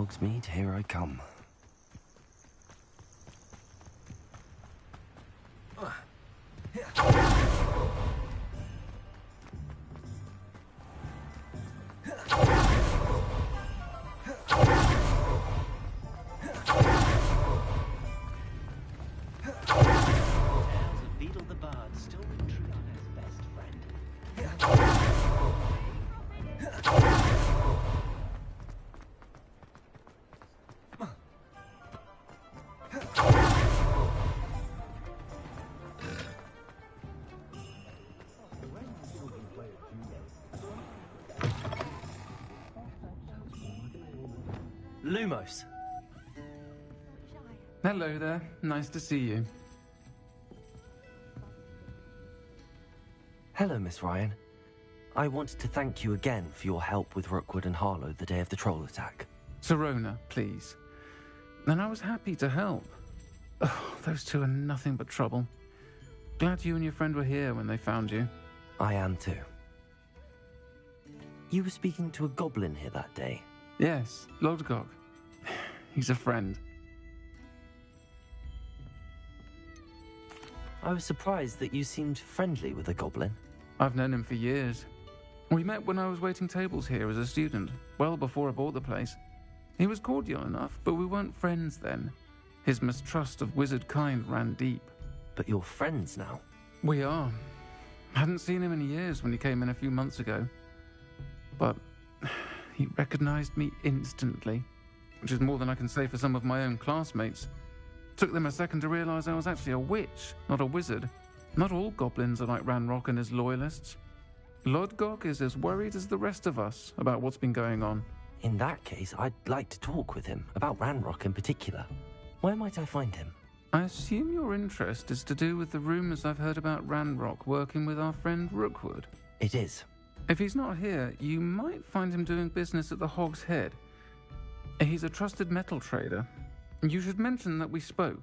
Hogsmeade, here I come. Lumos. Hello there. Nice to see you. Hello, Miss Ryan. I wanted to thank you again for your help with Rookwood and Harlow the day of the troll attack. Sirona, please. And I was happy to help. Oh, those two are nothing but trouble. Glad you and your friend were here when they found you. I am too. You were speaking to a goblin here that day. Yes, Lodgok. He's a friend. I was surprised that you seemed friendly with a goblin. I've known him for years. We met when I was waiting tables here as a student, well before I bought the place. He was cordial enough, but we weren't friends then. His mistrust of wizard kind ran deep. But you're friends now? We are. Hadn't seen him in years when he came in a few months ago. But he recognized me instantly, which is more than I can say for some of my own classmates. Took them a second to realize I was actually a witch, not a wizard. Not all goblins are like Ranrock and his loyalists. Lodgok is as worried as the rest of us about what's been going on. In that case, I'd like to talk with him, about Ranrock in particular. Where might I find him? I assume your interest is to do with the rumors I've heard about Ranrock working with our friend Rookwood. It is. If he's not here, you might find him doing business at the Hog's Head. He's a trusted metal trader. You should mention that we spoke.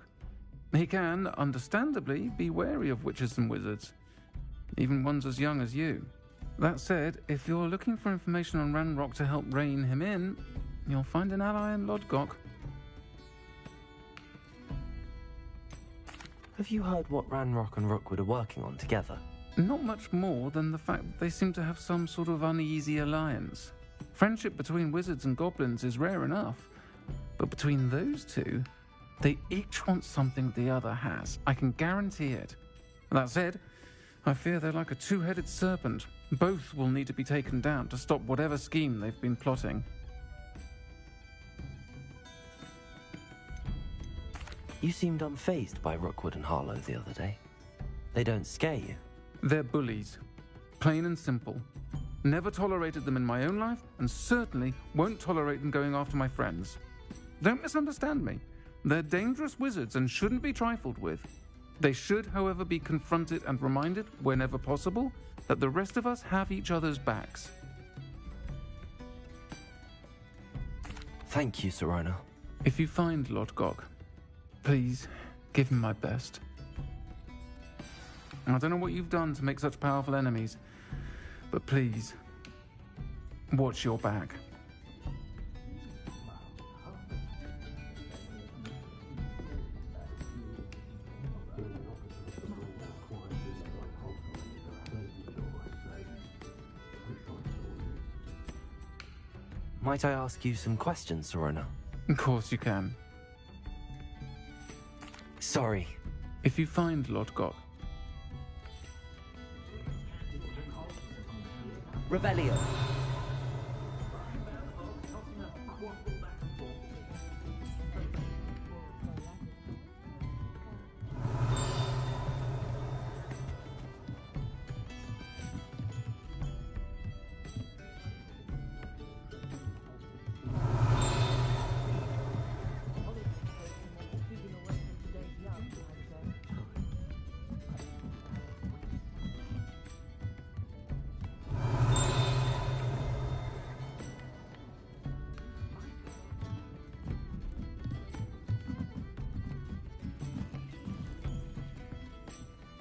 He can, understandably, be wary of witches and wizards, even ones as young as you. That said, if you're looking for information on Ranrock to help rein him in, you'll find an ally in Lodgok. Have you heard what Ranrock and Rookwood are working on together? Not much more than the fact that they seem to have some sort of uneasy alliance. Friendship between wizards and goblins is rare enough, but between those two, they each want something the other has. I can guarantee it. That said, I fear they're like a two-headed serpent. Both will need to be taken down to stop whatever scheme they've been plotting. You seemed unfazed by Rookwood and Harlow the other day. They don't scare you. They're bullies. Plain and simple. Never tolerated them in my own life, and certainly won't tolerate them going after my friends. Don't misunderstand me. They're dangerous wizards and shouldn't be trifled with. They should, however, be confronted and reminded, whenever possible, that the rest of us have each other's backs. Thank you, Sirona. If you find Lodgok, please give him my best. I don't know what you've done to make such powerful enemies, but please, watch your back. Might I ask you some questions, Sirona? Of course you can. Sorry. If you find Lodgok, Revelio.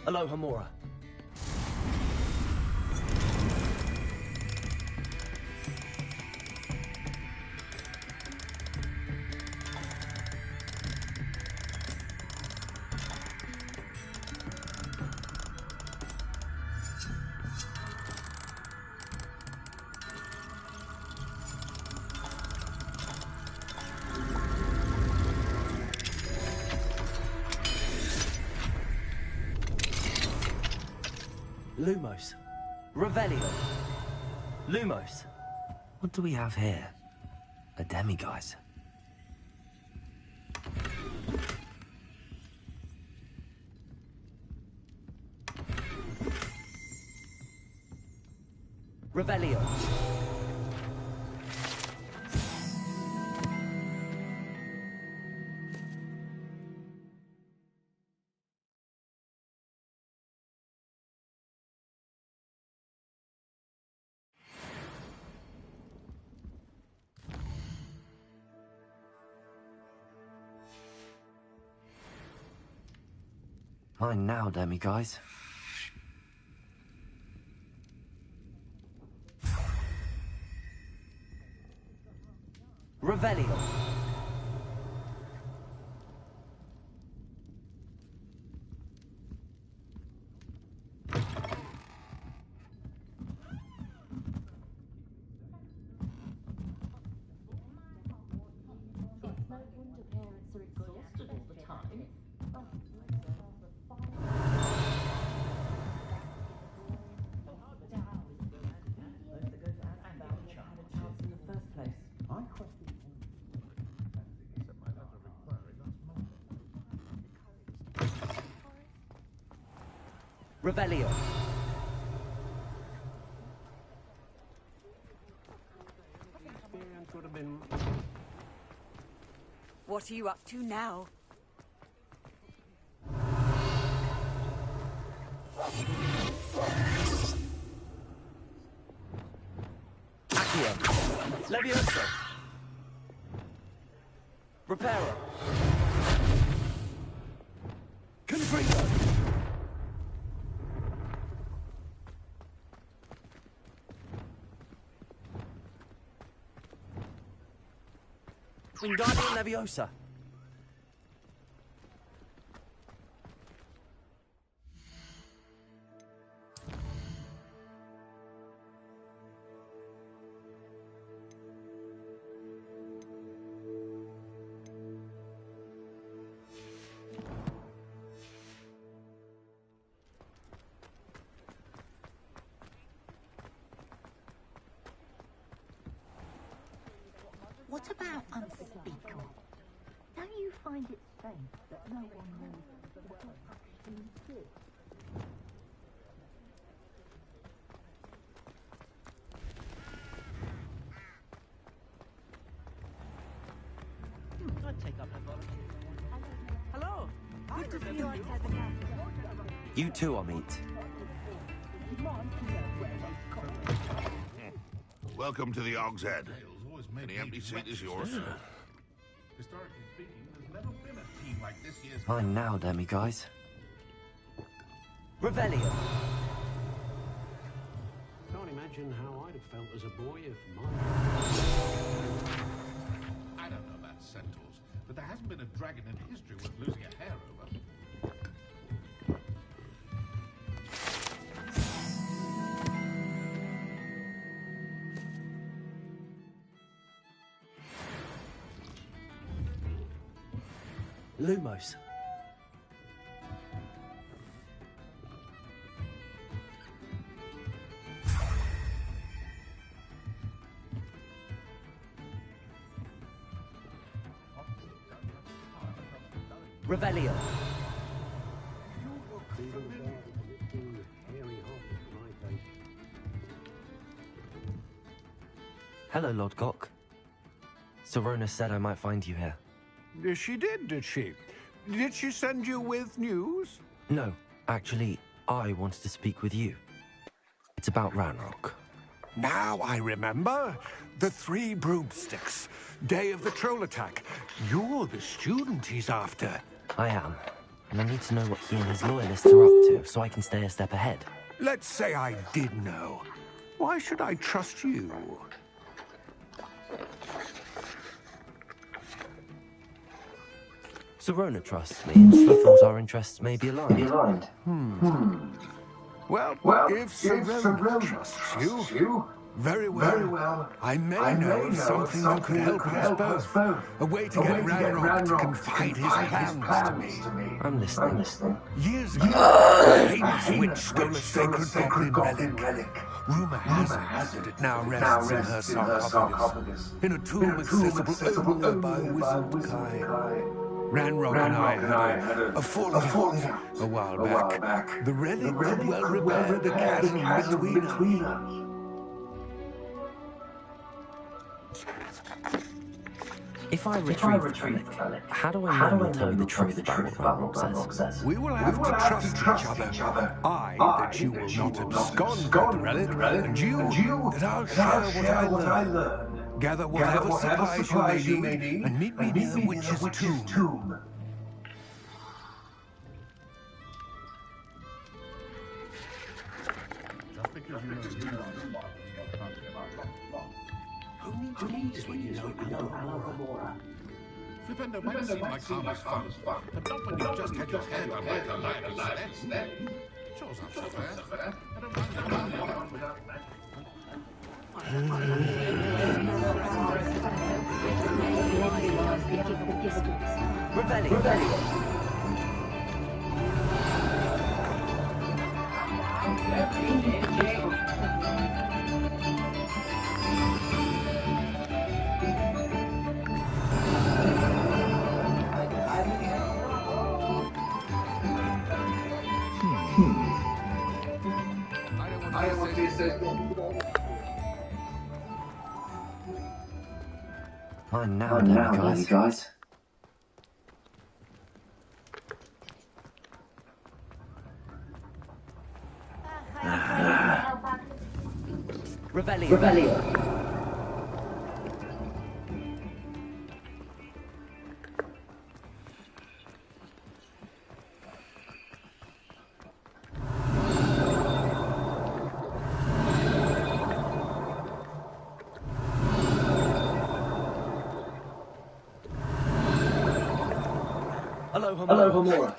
Aloha Mora. Lumos. Revelio. Lumos. What do we have here? A demiguise. Revelio. Mine now, demiguise. Revelio. Revelio. What are you up to now? Accio. Levioso. Reparo. Confringo. Wingardium Leviosa. What about unspeakable? Don't you find it strange that no one knows what it actually is? I'd take up that. Hello. Good to see you. You too, Amit. Welcome to the Og's Head. Any empty seat is yours. Historically speaking, there's never been a team like this year's. Mine now, demiguise. Revelio. Can't imagine how I'd have felt as a boy if mine. I don't know about centaurs, but there hasn't been a dragon in history worth losing a hair over. Lumos. Revelio. Hello, Lord Gok. Sorona said I might find you here. She did she? Did she send you with news? No, actually, I wanted to speak with you. It's about Ranrock. Now I remember. The 3 broomsticks. Day of the troll attack. You're the student he's after. I am. And I need to know what he and his loyalists are up to, so I can stay a step ahead. Let's say I did know. Why should I trust you? Sorona trusts me, and she thought our interests may be aligned. Well, if Sorona trusts you, Very well. I may know of something that could help us both. A way to get Ranrock to confide his plans to me. I'm listening. Years ago, a heinous witch stole a sacred goblin relic. Rumor has it that it now rests in her sarcophagus, in a tomb accessible only by Wizard Kai. Ranrock and I had a falling out a while back. The relic could well repair the chasm between us. If I retrieve the relic, how do I know and tell you the truth about what Ranrock says? We will have to trust each other. I, that you will not abscond with the relic, and you, that I'll share what I learn. Gather whatever supplies you may need, and meet me near the witch's tomb. Just because you know Who needs these when you know Alabamora? Flipendo might seem like harmless fun, but not when you've just had your hair done like a lioness then. Sure sounds so fair. I don't mind that without that. I don't want to say I'm now, guys. Revelio. Hello, Homora.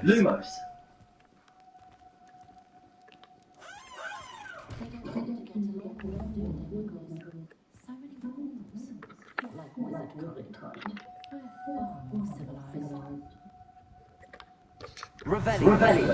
Lumos. Revelio.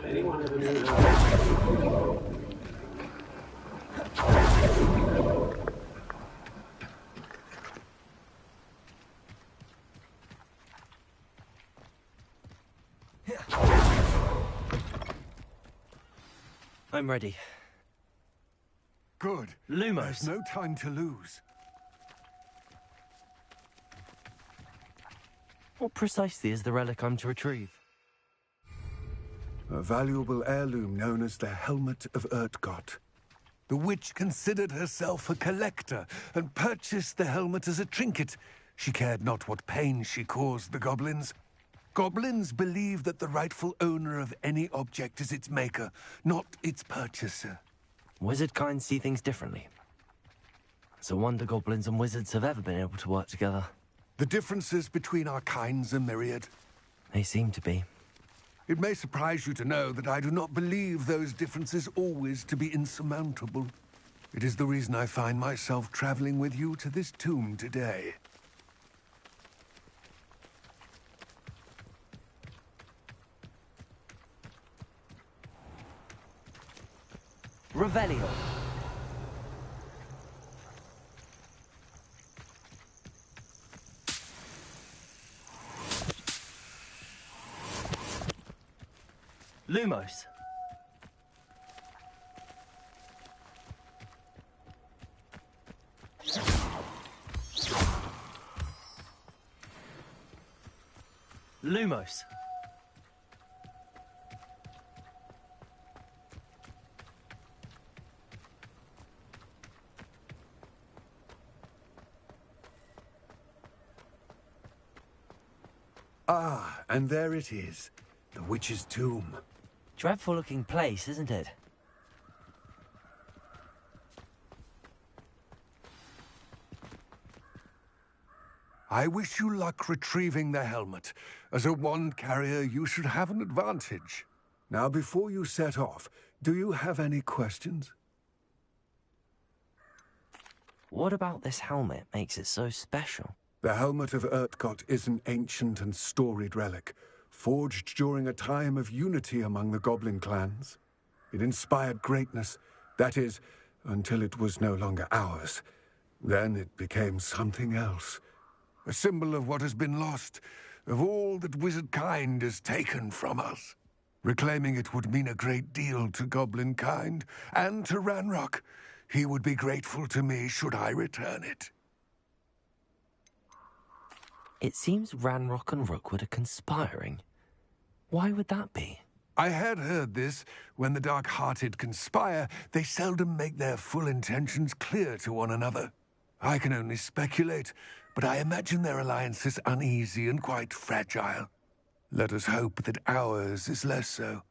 Anyone ever knew I'm ready. Good. Lumos. There's no time to lose. What precisely is the relic I'm to retrieve? A valuable heirloom known as the Helmet of Urtgott. The witch considered herself a collector and purchased the helmet as a trinket. She cared not what pain she caused the goblins. Goblins believe that the rightful owner of any object is its maker, not its purchaser. Wizard kind see things differently. It's a wonder goblins and wizards have ever been able to work together. The differences between our kinds are myriad. They seem to be. It may surprise you to know that I do not believe those differences always to be insurmountable. It is the reason I find myself traveling with you to this tomb today. Revelio. Lumos. Lumos. Ah, and there it is. The witch's tomb. Dreadful looking place, isn't it? I wish you luck retrieving the helmet. As a wand carrier, you should have an advantage. Now, before you set off, do you have any questions? What about this helmet makes it so special? The helmet of Urtkot is an ancient and storied relic, forged during a time of unity among the goblin clans. It inspired greatness, that is, until it was no longer ours. Then it became something else. A symbol of what has been lost, of all that wizard kind has taken from us. Reclaiming it would mean a great deal to goblin kind, and to Ranrock. He would be grateful to me should I return it. It seems Ranrock and Rookwood are conspiring. Why would that be? I had heard this. When the dark-hearted conspire, they seldom make their full intentions clear to one another. I can only speculate, but I imagine their alliance is uneasy and quite fragile. Let us hope that ours is less so.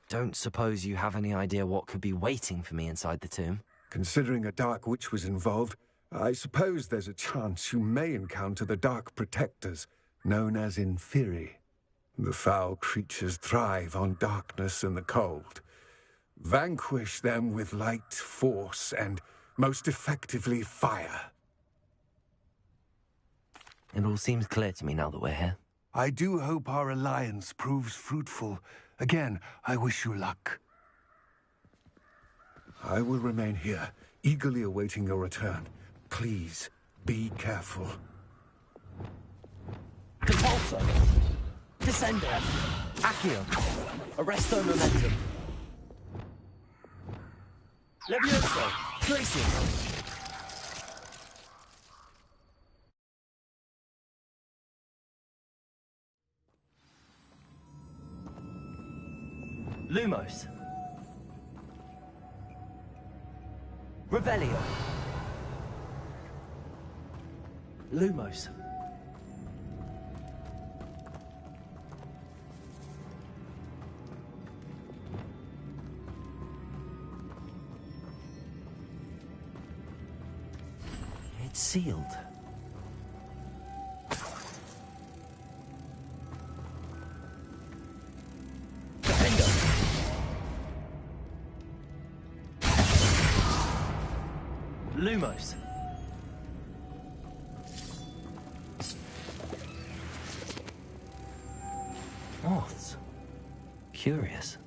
Don't suppose you have any idea what could be waiting for me inside the tomb? Considering a dark witch was involved, I suppose there's a chance you may encounter the Dark Protectors, known as Inferi. The foul creatures thrive on darkness and the cold. Vanquish them with light, force, and, most effectively, fire. It all seems clear to me now that we're here. I do hope our alliance proves fruitful. Again, I wish you luck. I will remain here, eagerly awaiting your return. Please, be careful. Compulso! Descender! Accio! Arresto Momentum! Levioso! Glacium! Lumos. Revelio. Lumos. It's sealed. Lumos. Moths. Curious.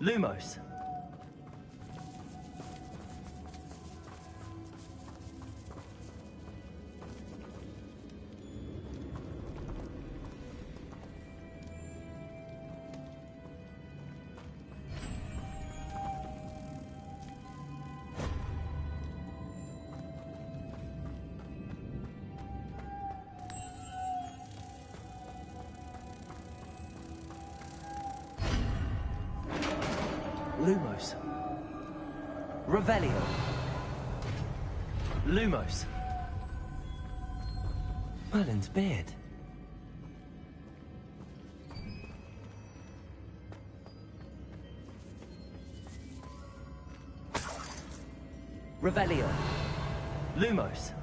Lumos. Lumos. Revelio. Lumos. Merlin's beard. Revelio. Lumos.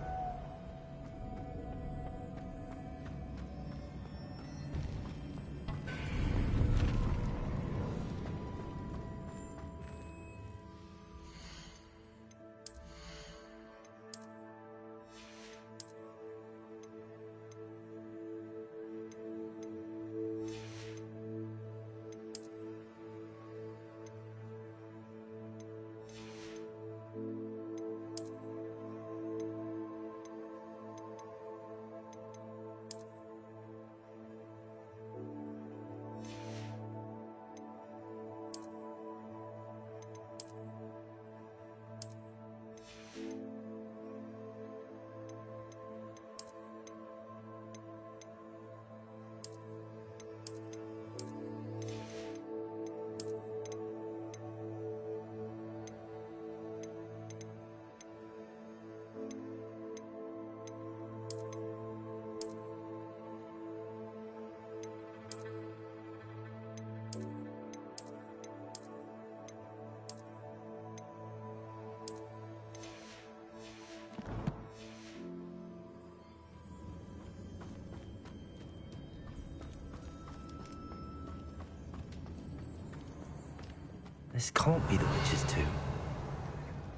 This can't be the witch's tomb.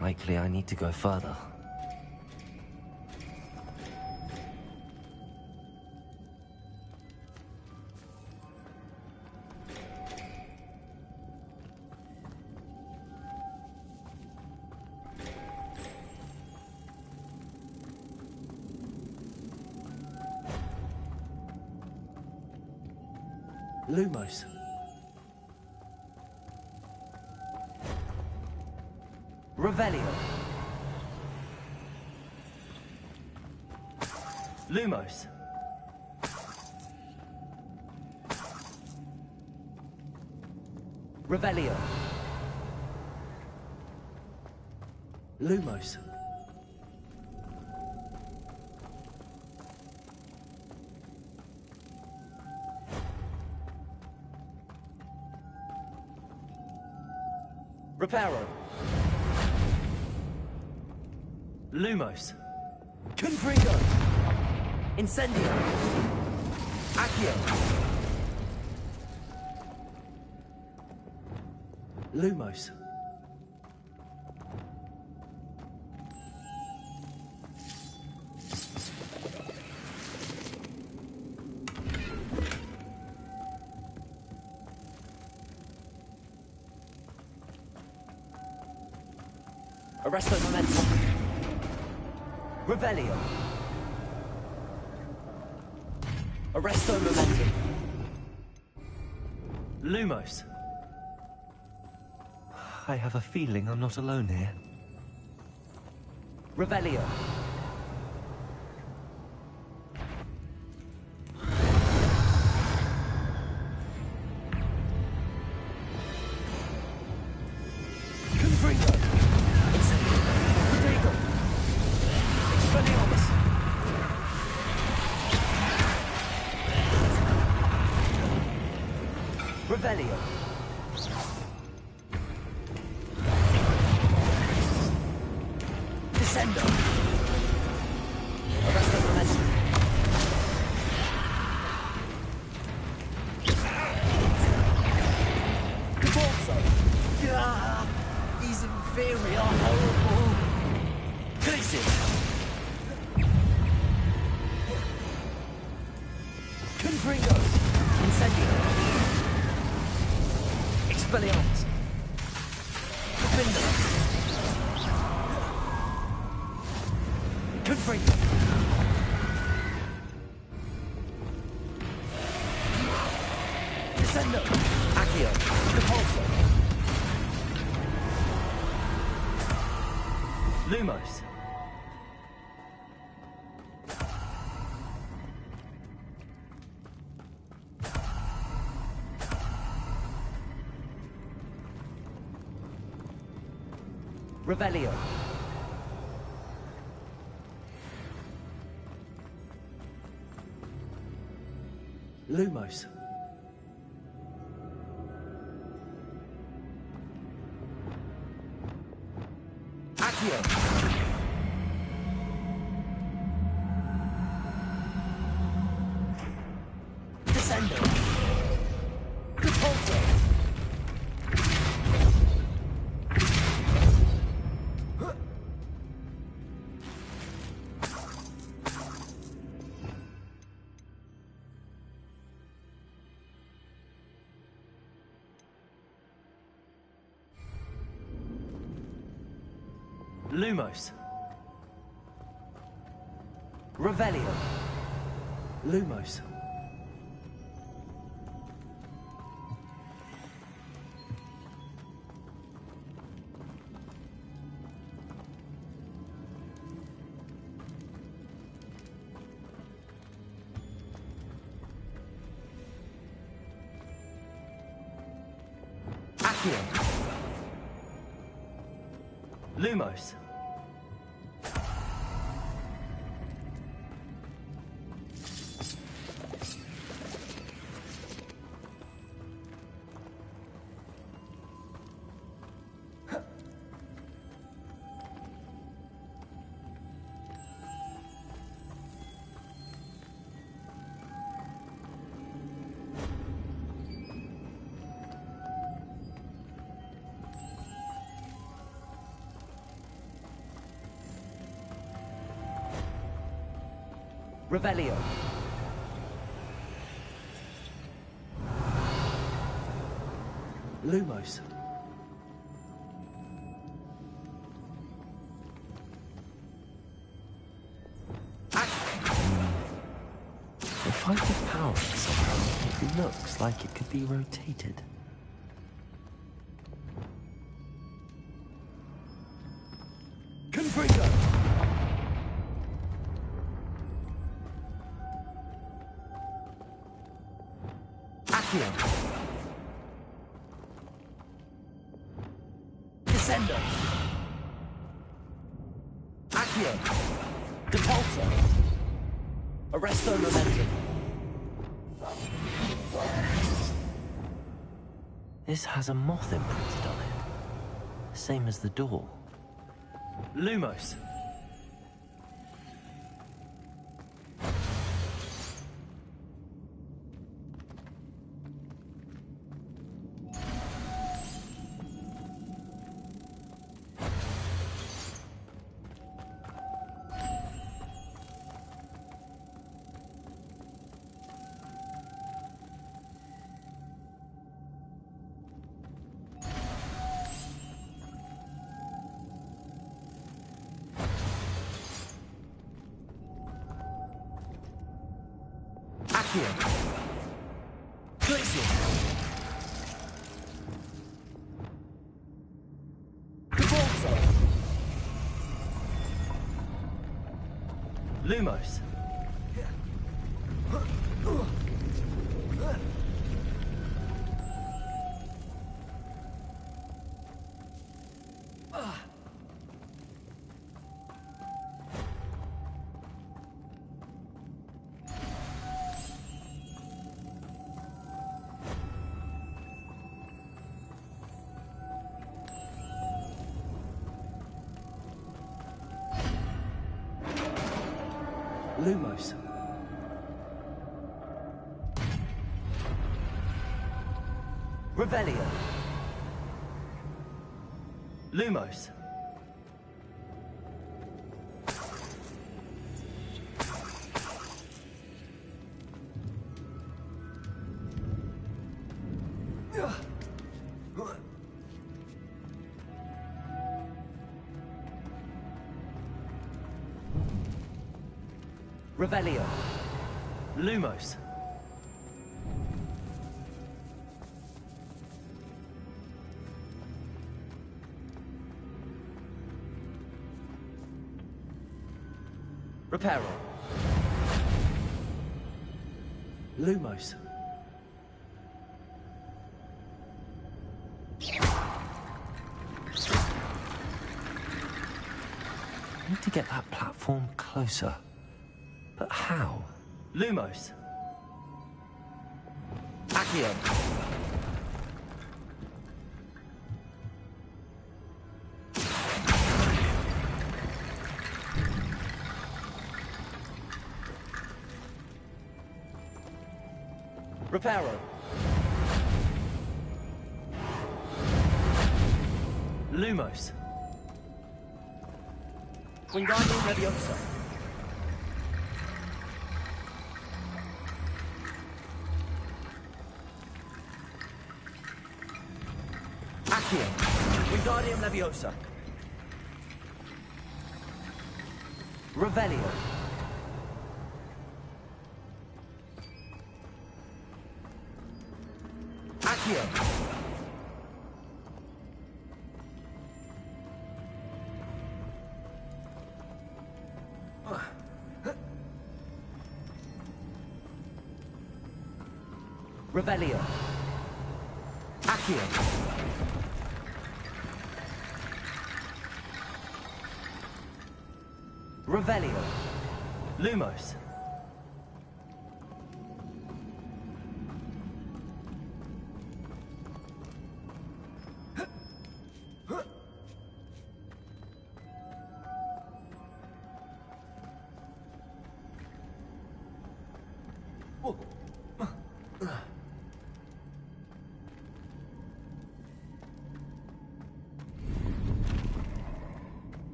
Likely I need to go further. Lumos. Revelio. Lumos. Revelio. Lumos. Reparo. Lumos. Confringo. Incendio. Accio. Lumos. Arresto momentum. Revelio. Arresto momentum. Lumos. I have a feeling I'm not alone here. Revelio. Confringo. Incendio. Protego. Expelliarmus. Revelio. Descendo. Arresto momentum. Convulso. Ah, these inferior horrible. Collision. Confringo. Incendio. Expelliarmus. Defender. Confringo. Descendo. Accio. Repulso. Lumos. Revelio. Lumos. Accio. Descendo. Repulso. Lumos. Revelio. Lumos. Accio. Lumos. Revelio. Lumos. If I could power it somehow, it looks like it could be rotated. Confringo! Accio. Descendo. Accio. Depulso. Arresto momentum. This has a moth imprinted on it. Same as the door. Lumos. Accio. Glacial. Depulso. Lumos. Lumos. Revelio. Lumos. Revelio. Lumos. Reparo. Lumos. get that platform closer. But how? Lumos. Accio. Reparo. Lumos. Wingardium Leviosa. Accio. Wingardium Leviosa. Revelio. Accio. Revelio. Accio. Revelio. Lumos.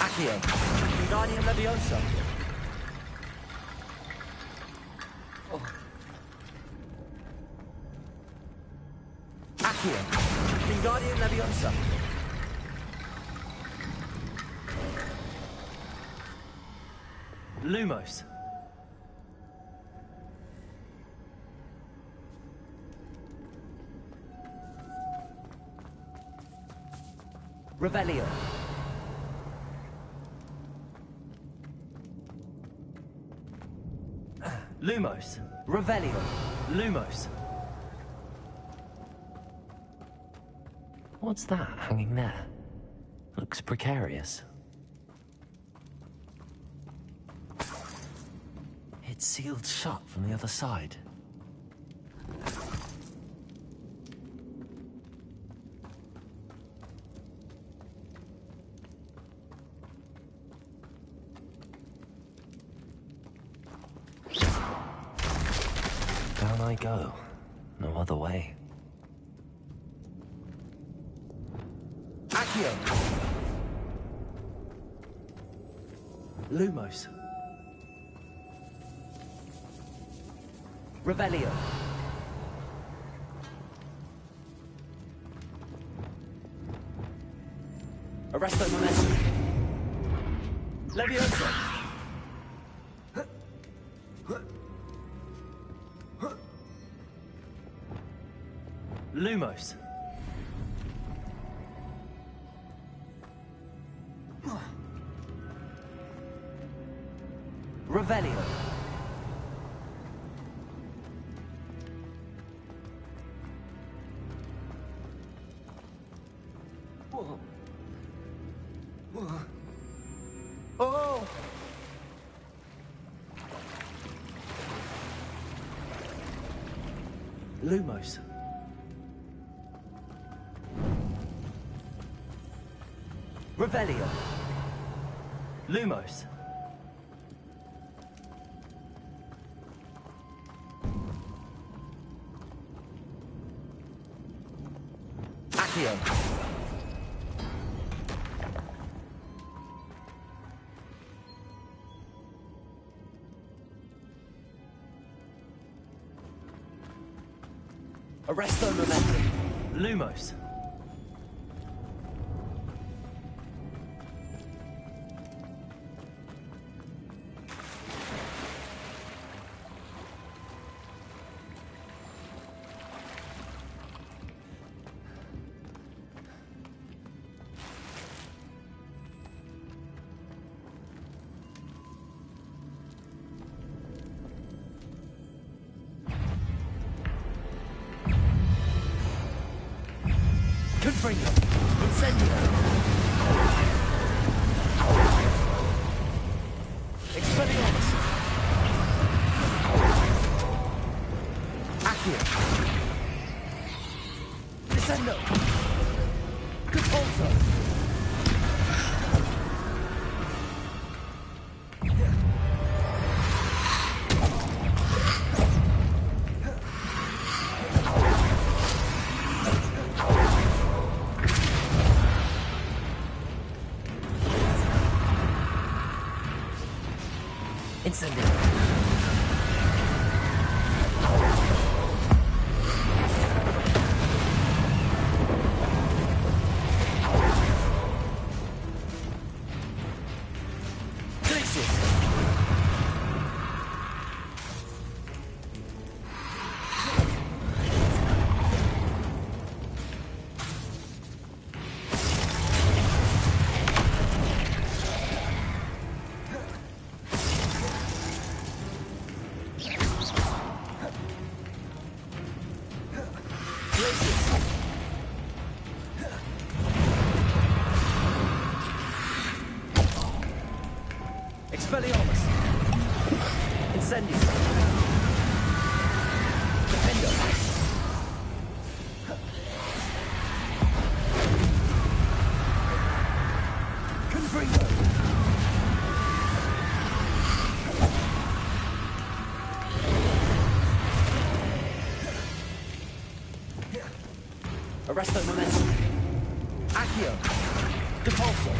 Accio. Wingardium Leviosa. Accio. Wingardium Leviosa. Lumos. Revelio. Lumos. Revelio. Lumos. What's that hanging there? Looks precarious. It's sealed shut from the other side. Down I go. No other way. Accio. Lumos. Revelio. Arresto momentum. Leviosa. Lumos. Revelio. Oh! Lumos. Revelio. Lumos. Accio. Arresto momentum. Lumos. Confringo. Incendio! Expelliarmus! Accio! Descendo! Repulsor! Incendio! Expelliarmus! Incendio! Defendo! Confringo! Arresto momentum! Accio! Depulso!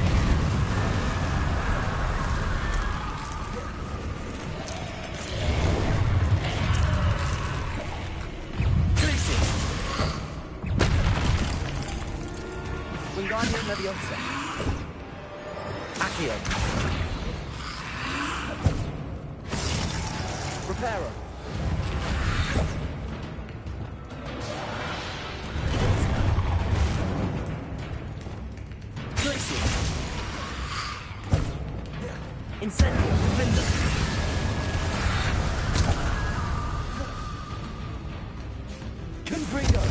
Wingardium Leviosa. Accio. Reparo. Glacier. Incendio. Defender. Confringo.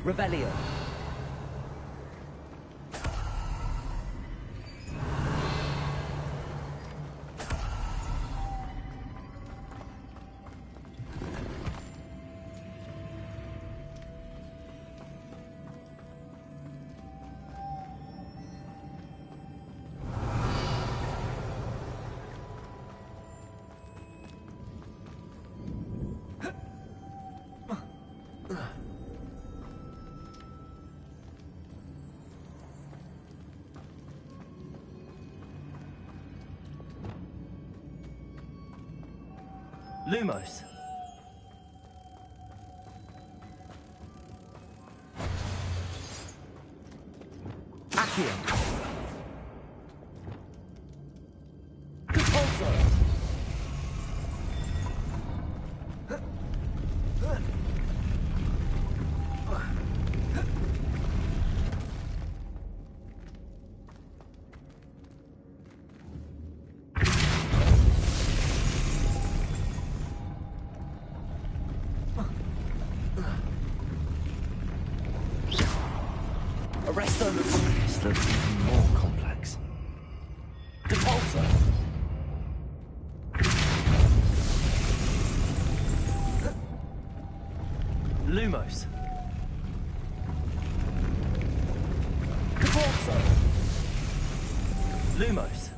Revelio. Lumos. Accio. Compulso. Arresto. This looks even more complex. Lumos. Caporzo. Lumos.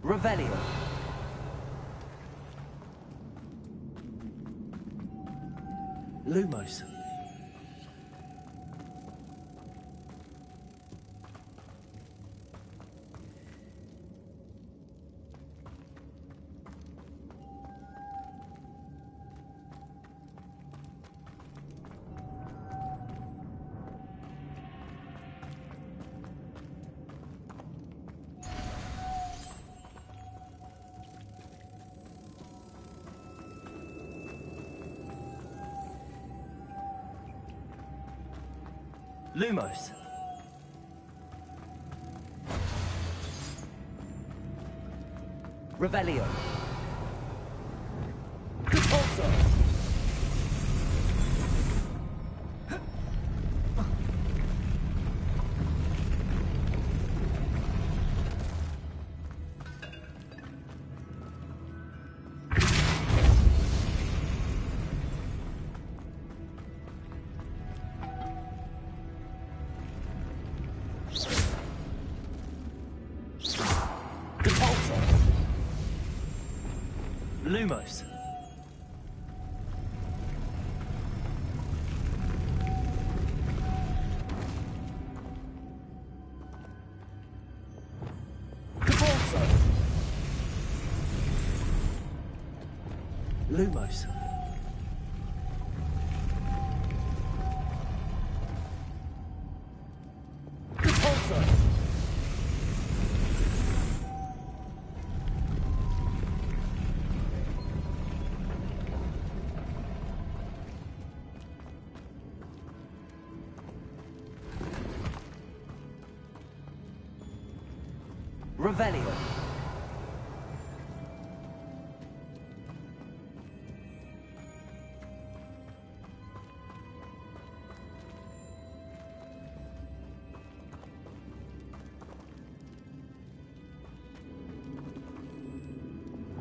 Revelio. Lumos. Lumos. Revelio. Caporzo. Lumos. Caporzo. Lumos. Caporzo. Revelio.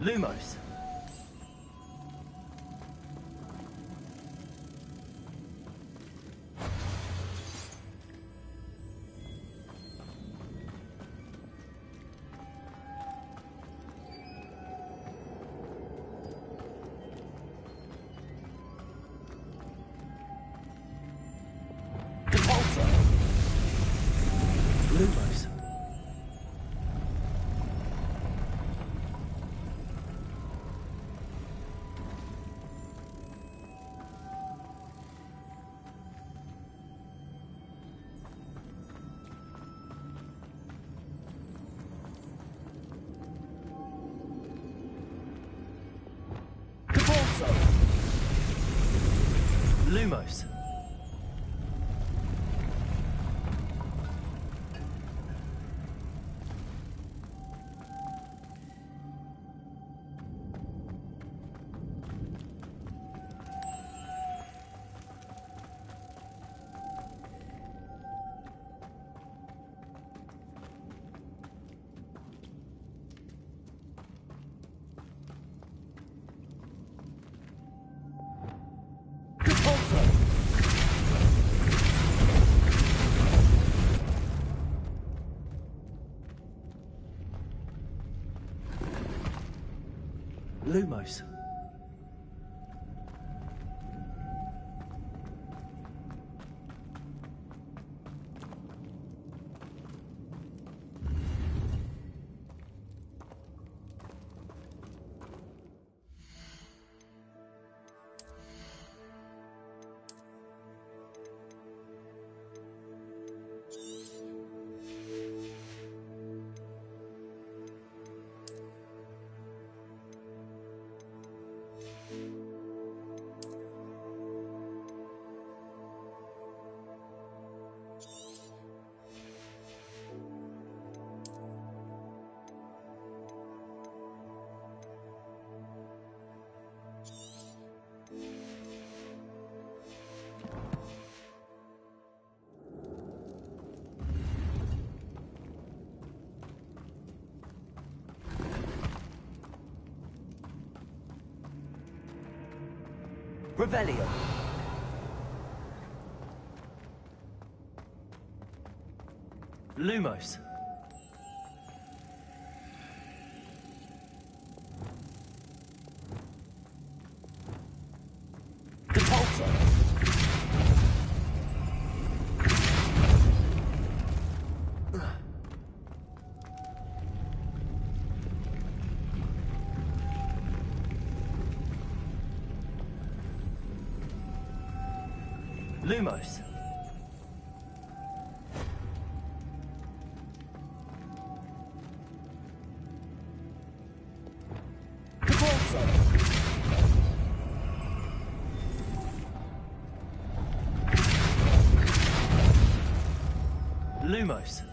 Lumos. Caporzo. Lumos. Caporzo. Lumos. Caporzo. Lumos. Revelio. Lumos. Depulso. Lumos. Depulso. Lumos.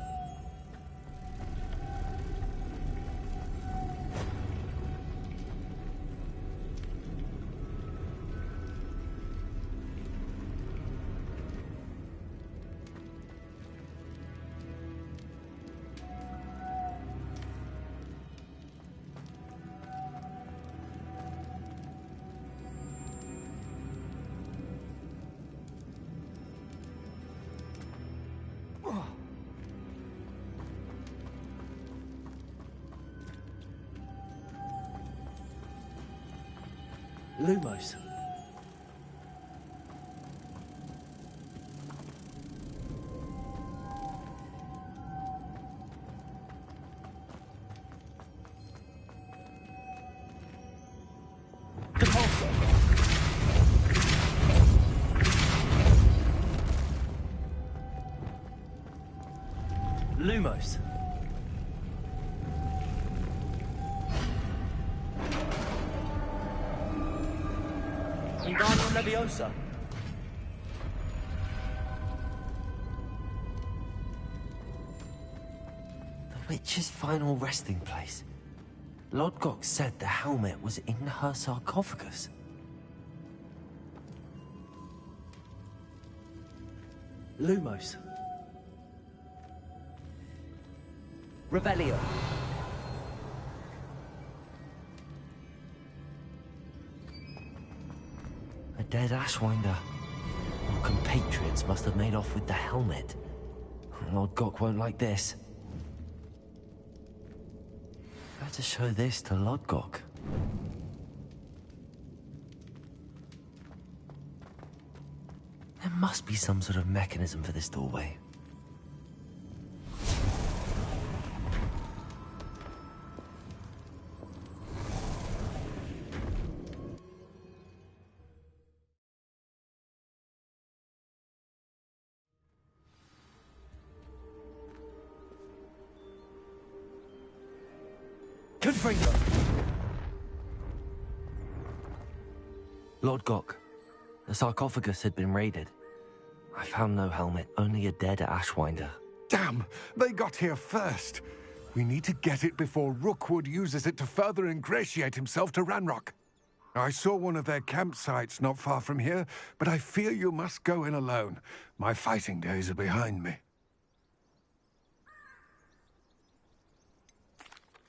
Lumos. Depulso. Lumos. Wingardium Leviosa. The witch's final resting place. Lodgok said the helmet was in her sarcophagus. Lumos. Revelio. A dead Ashwinder. Our compatriots must have made off with the helmet. Lord Gok won't like this. Better show this to Lord Gok. There must be some sort of mechanism for this doorway. Confringo! Lord Gok, the sarcophagus had been raided. I found no helmet, only a dead Ashwinder. Damn! They got here first. We need to get it before Rookwood uses it to further ingratiate himself to Ranrock. I saw one of their campsites not far from here, but I fear you must go in alone. My fighting days are behind me.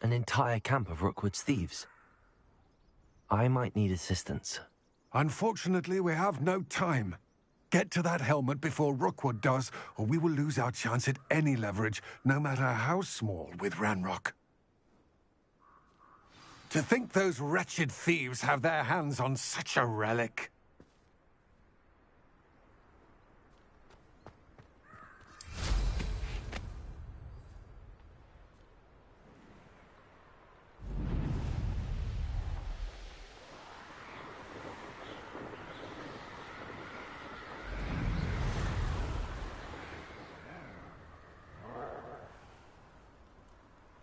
An entire camp of Rookwood's thieves. I might need assistance. Unfortunately, we have no time. Get to that helmet before Rookwood does, or we will lose our chance at any leverage, no matter how small, with Ranrock. To think those wretched thieves have their hands on such a relic.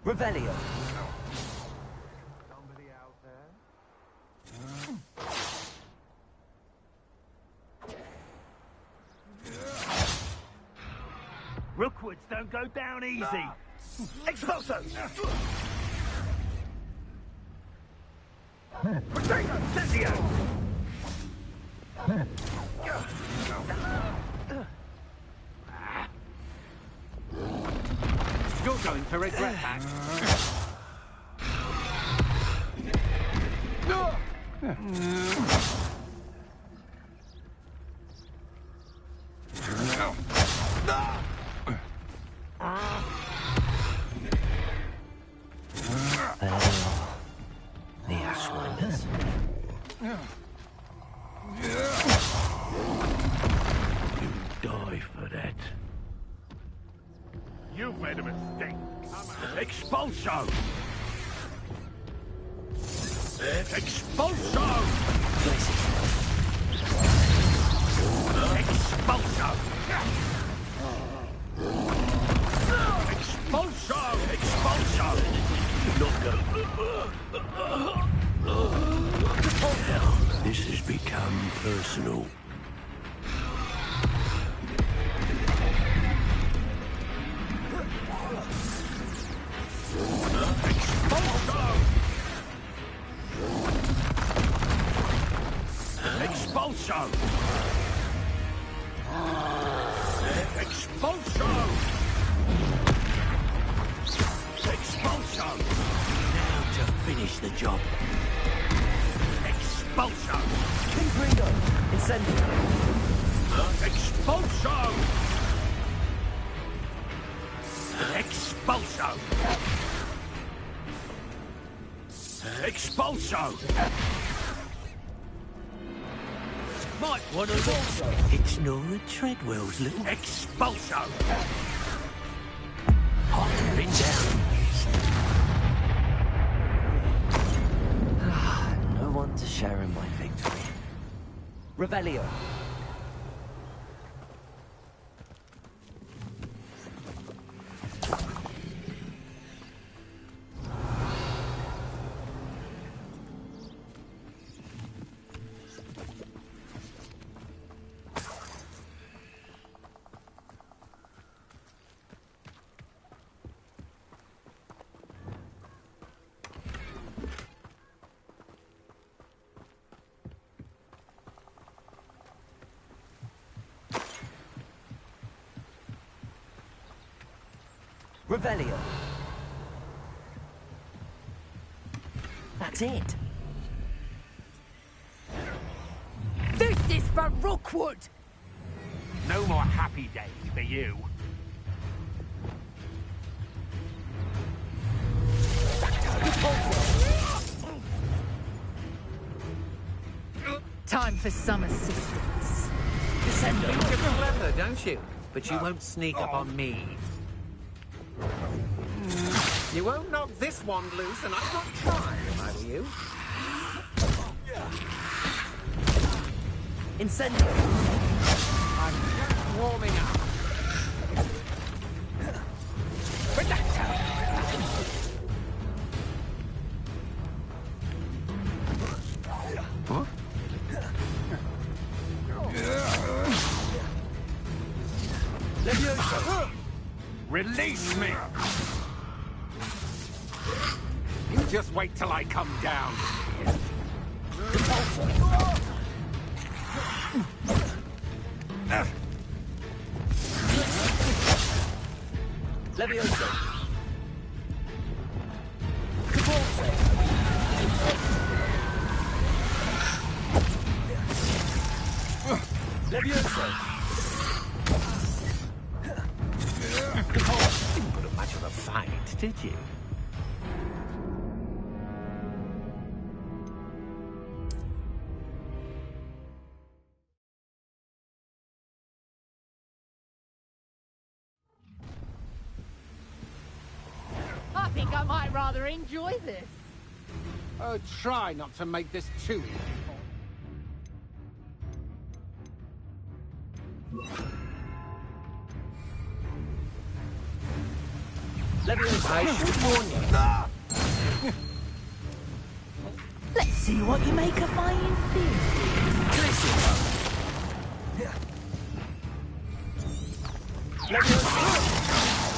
Revelio. Somebody out there? Rookwoods don't go down easy. Expulso! Potato! Sensio! You're going to regret that. There they are. The Ashwinders. You die for that. You've made a mistake. Expulso! Expulso! Expulso! Expulso! Expulso! This has become personal. Expulso! Expulso! Expulso! Now to finish the job. Expulso! Ringo! Incendio! Expulso! Expulso! Expulso! Might want to look. It's Nora Treadwell's little Expulso! hunter in down. No one to share in my victory. Revelio! Revelio. That's it. This is for Rookwood! No more happy days for you. Time for some assistance. You're clever, don't you? But you won't sneak up on me. You won't knock this wand loose, and I'd not try if I were you. Incendio! I'm just warming up. What? Release me! You just wait till I come down. Levioso! Levioso! Didn't put up much of a fight, did you? I think I might rather enjoy this. Oh, try not to make this too Levioso! I should warn you. Let's see what you make of my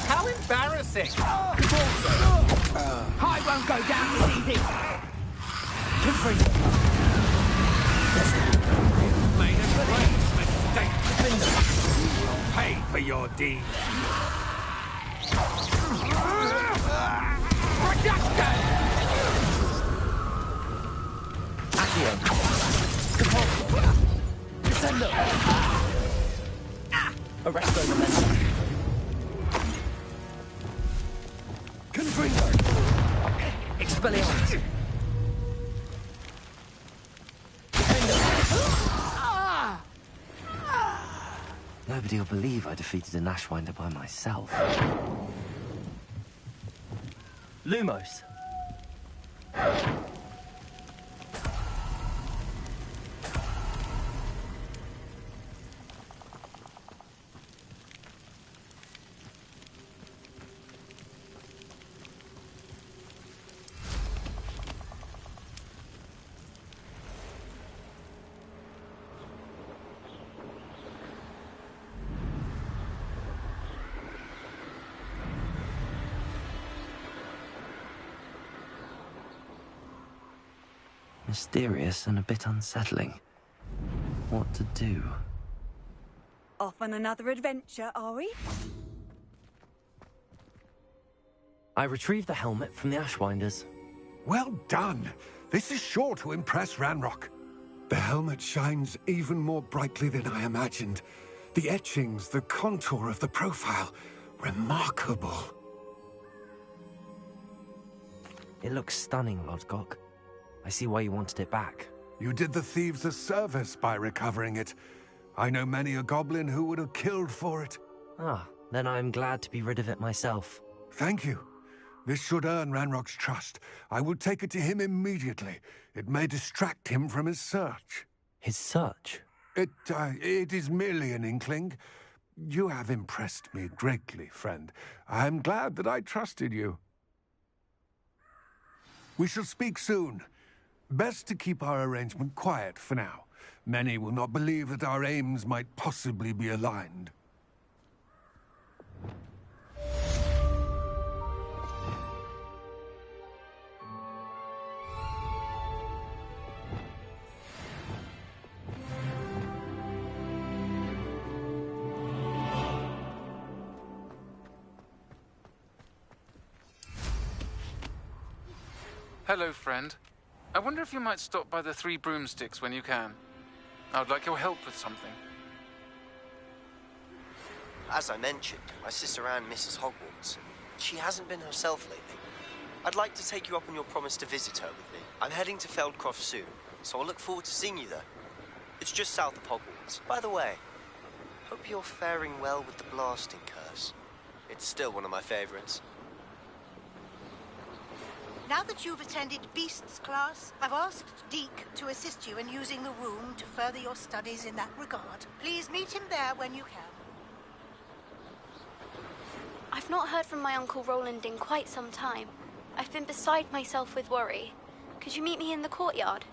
How embarrassing! I won't go down this easy. Made a great mistake. You will pay for your deed. Production! Accio! Compulso! Descendo! Arresto Momentum! Expelliarmus! Nobody will believe I defeated an Ashwinder by myself. Lumos! Mysterious and a bit unsettling. What to do? Off on another adventure, are we? I retrieved the helmet from the Ashwinders. Well done. This is sure to impress Ranrock. The helmet shines even more brightly than I imagined. The etchings, the contour of the profile, remarkable. It looks stunning, Lodgok. I see why you wanted it back. You did the thieves a service by recovering it. I know many a goblin who would have killed for it. Ah, then I'm glad to be rid of it myself. Thank you. This should earn Ranrock's trust. I will take it to him immediately. It may distract him from his search. His search? It is merely an inkling. You have impressed me greatly, friend. I am glad that I trusted you. We shall speak soon. Best to keep our arrangement quiet for now. Many will not believe that our aims might possibly be aligned. Hello, friend. I wonder if you might stop by the Three Broomsticks when you can. I would like your help with something. As I mentioned, my sister Anne misses Hogwarts. She hasn't been herself lately. I'd like to take you up on your promise to visit her with me. I'm heading to Feldcroft soon, so I'll look forward to seeing you there. It's just south of Hogwarts. By the way, hope you're faring well with the blasting curse. It's still one of my favorites. Now that you've attended Beasts class, I've asked Deke to assist you in using the room to further your studies in that regard. Please meet him there when you can. I've not heard from my Uncle Roland in quite some time. I've been beside myself with worry. Could you meet me in the courtyard?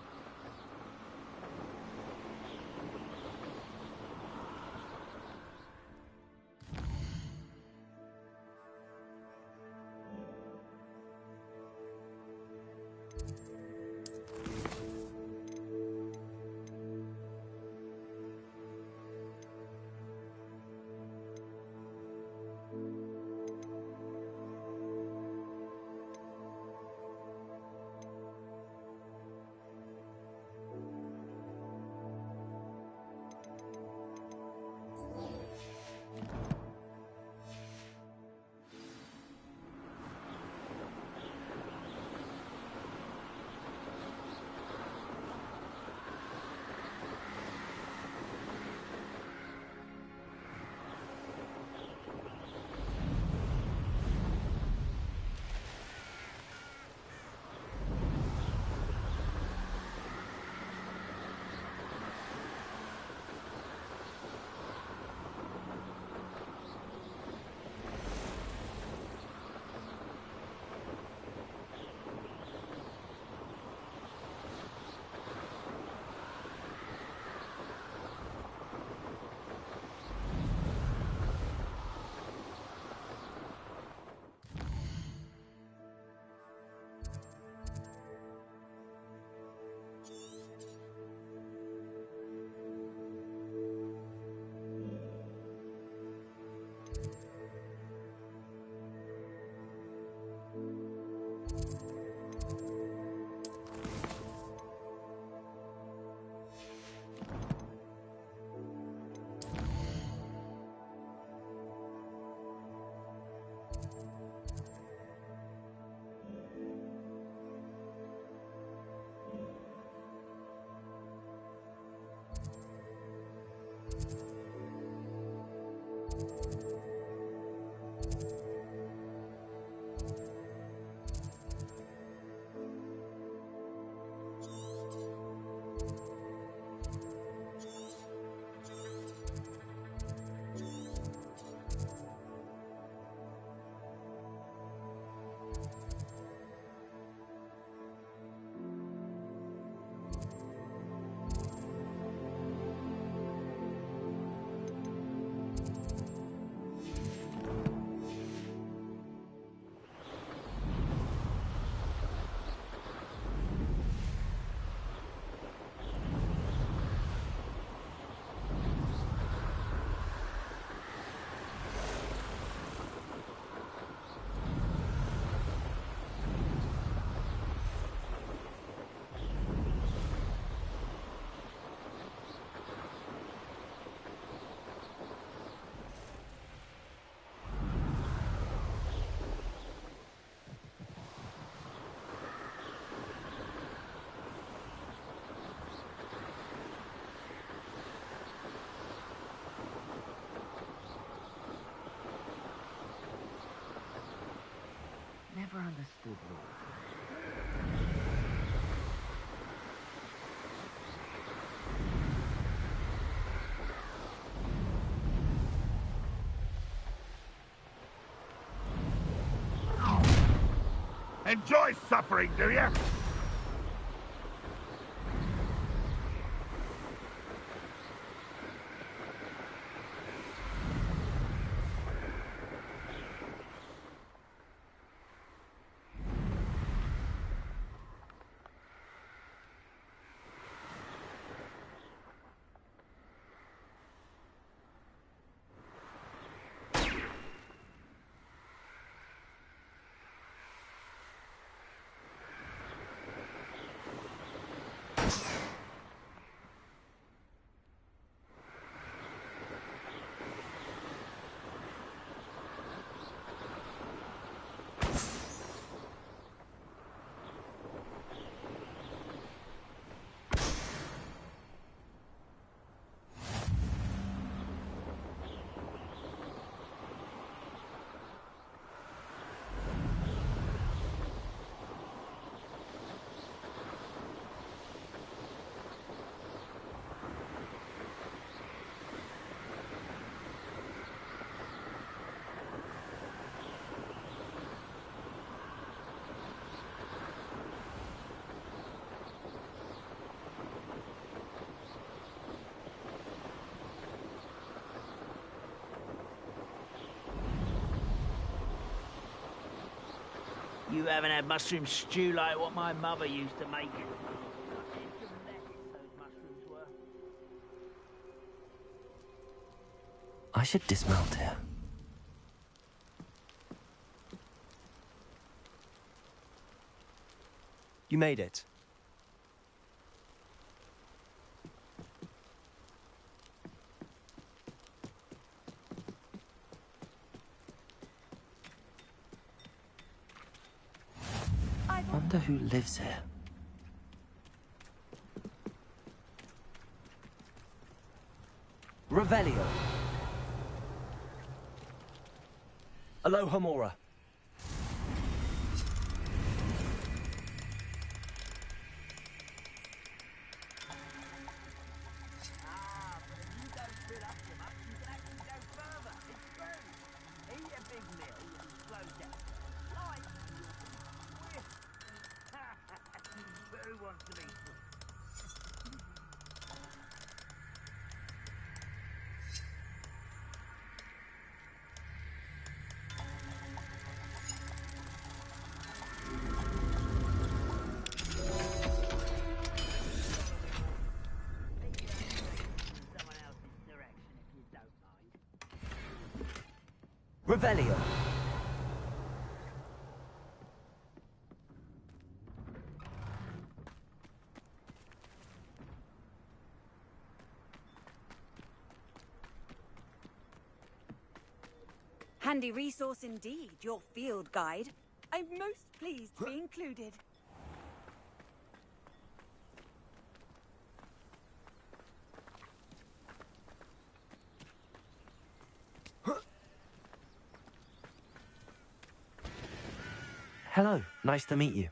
never understood Lord. Enjoy suffering, do you? You haven't had mushroom stew like what my mother used to make. I should dismount here. You made it. Wonder who lives here. Revelio. Alohomora. Revelio. Handy resource indeed, your field guide. I'm most pleased to be included. Hello, nice to meet you.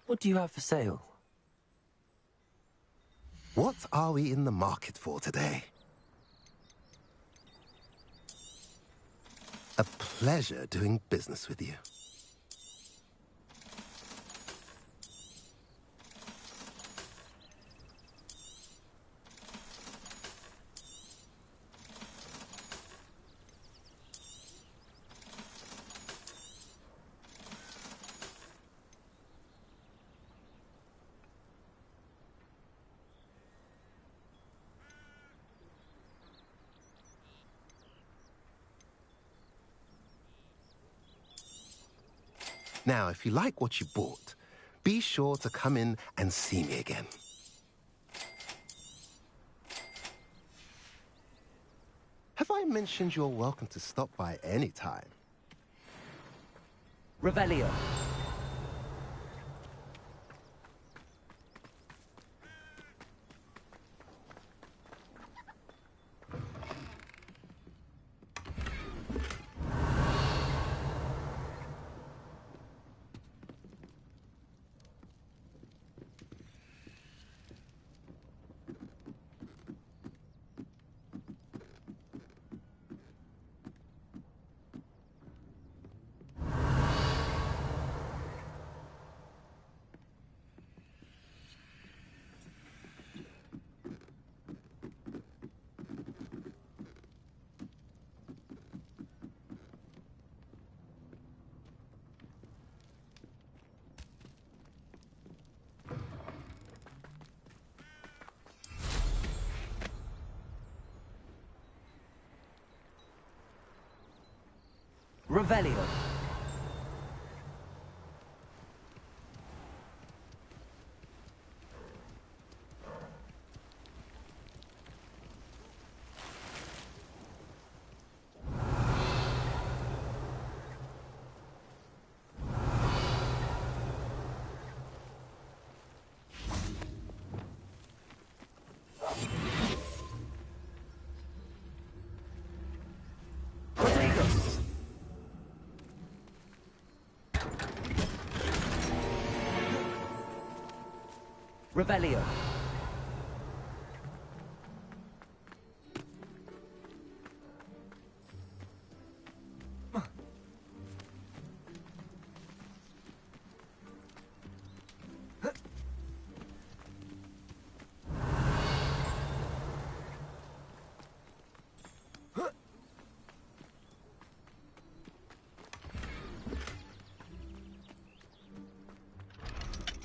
What do you have for sale? What are we in the market for today? A pleasure doing business with you. Now, if you like what you bought, be sure to come in and see me again. Have I mentioned you're welcome to stop by any time? Revelio. Revelio. Revelio.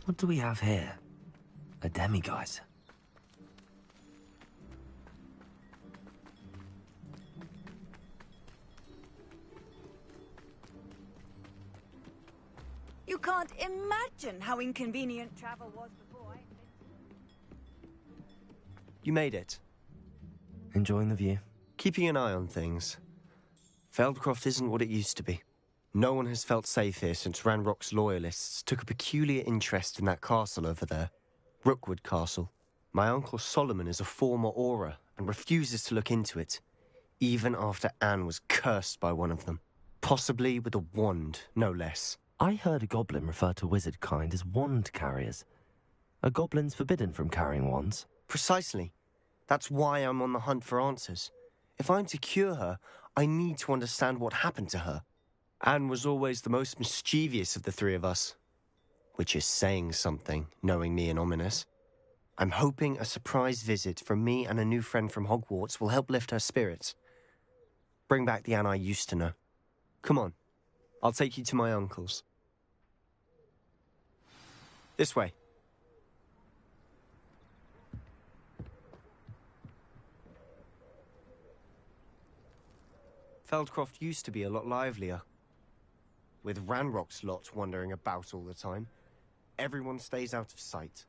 What do we have here? A demiguise. You can't imagine how inconvenient travel was before. You made it. Enjoying the view? Keeping an eye on things. Feldcroft isn't what it used to be. No one has felt safe here since Ranrock's loyalists took a peculiar interest in that castle over there. Rookwood Castle. My uncle Solomon is a former Auror and refuses to look into it, even after Anne was cursed by one of them. Possibly with a wand, no less. I heard a goblin refer to wizard kind as wand carriers. Are goblins forbidden from carrying wands? Precisely. That's why I'm on the hunt for answers. If I'm to cure her, I need to understand what happened to her. Anne was always the most mischievous of the three of us. Which is saying something, knowing me and Ominous. I'm hoping a surprise visit from me and a new friend from Hogwarts will help lift her spirits. Bring back the Anne I used to know. Come on, I'll take you to my uncle's. This way. Feldcroft used to be a lot livelier. With Ranrock's lot wandering about all the time, everyone stays out of sight.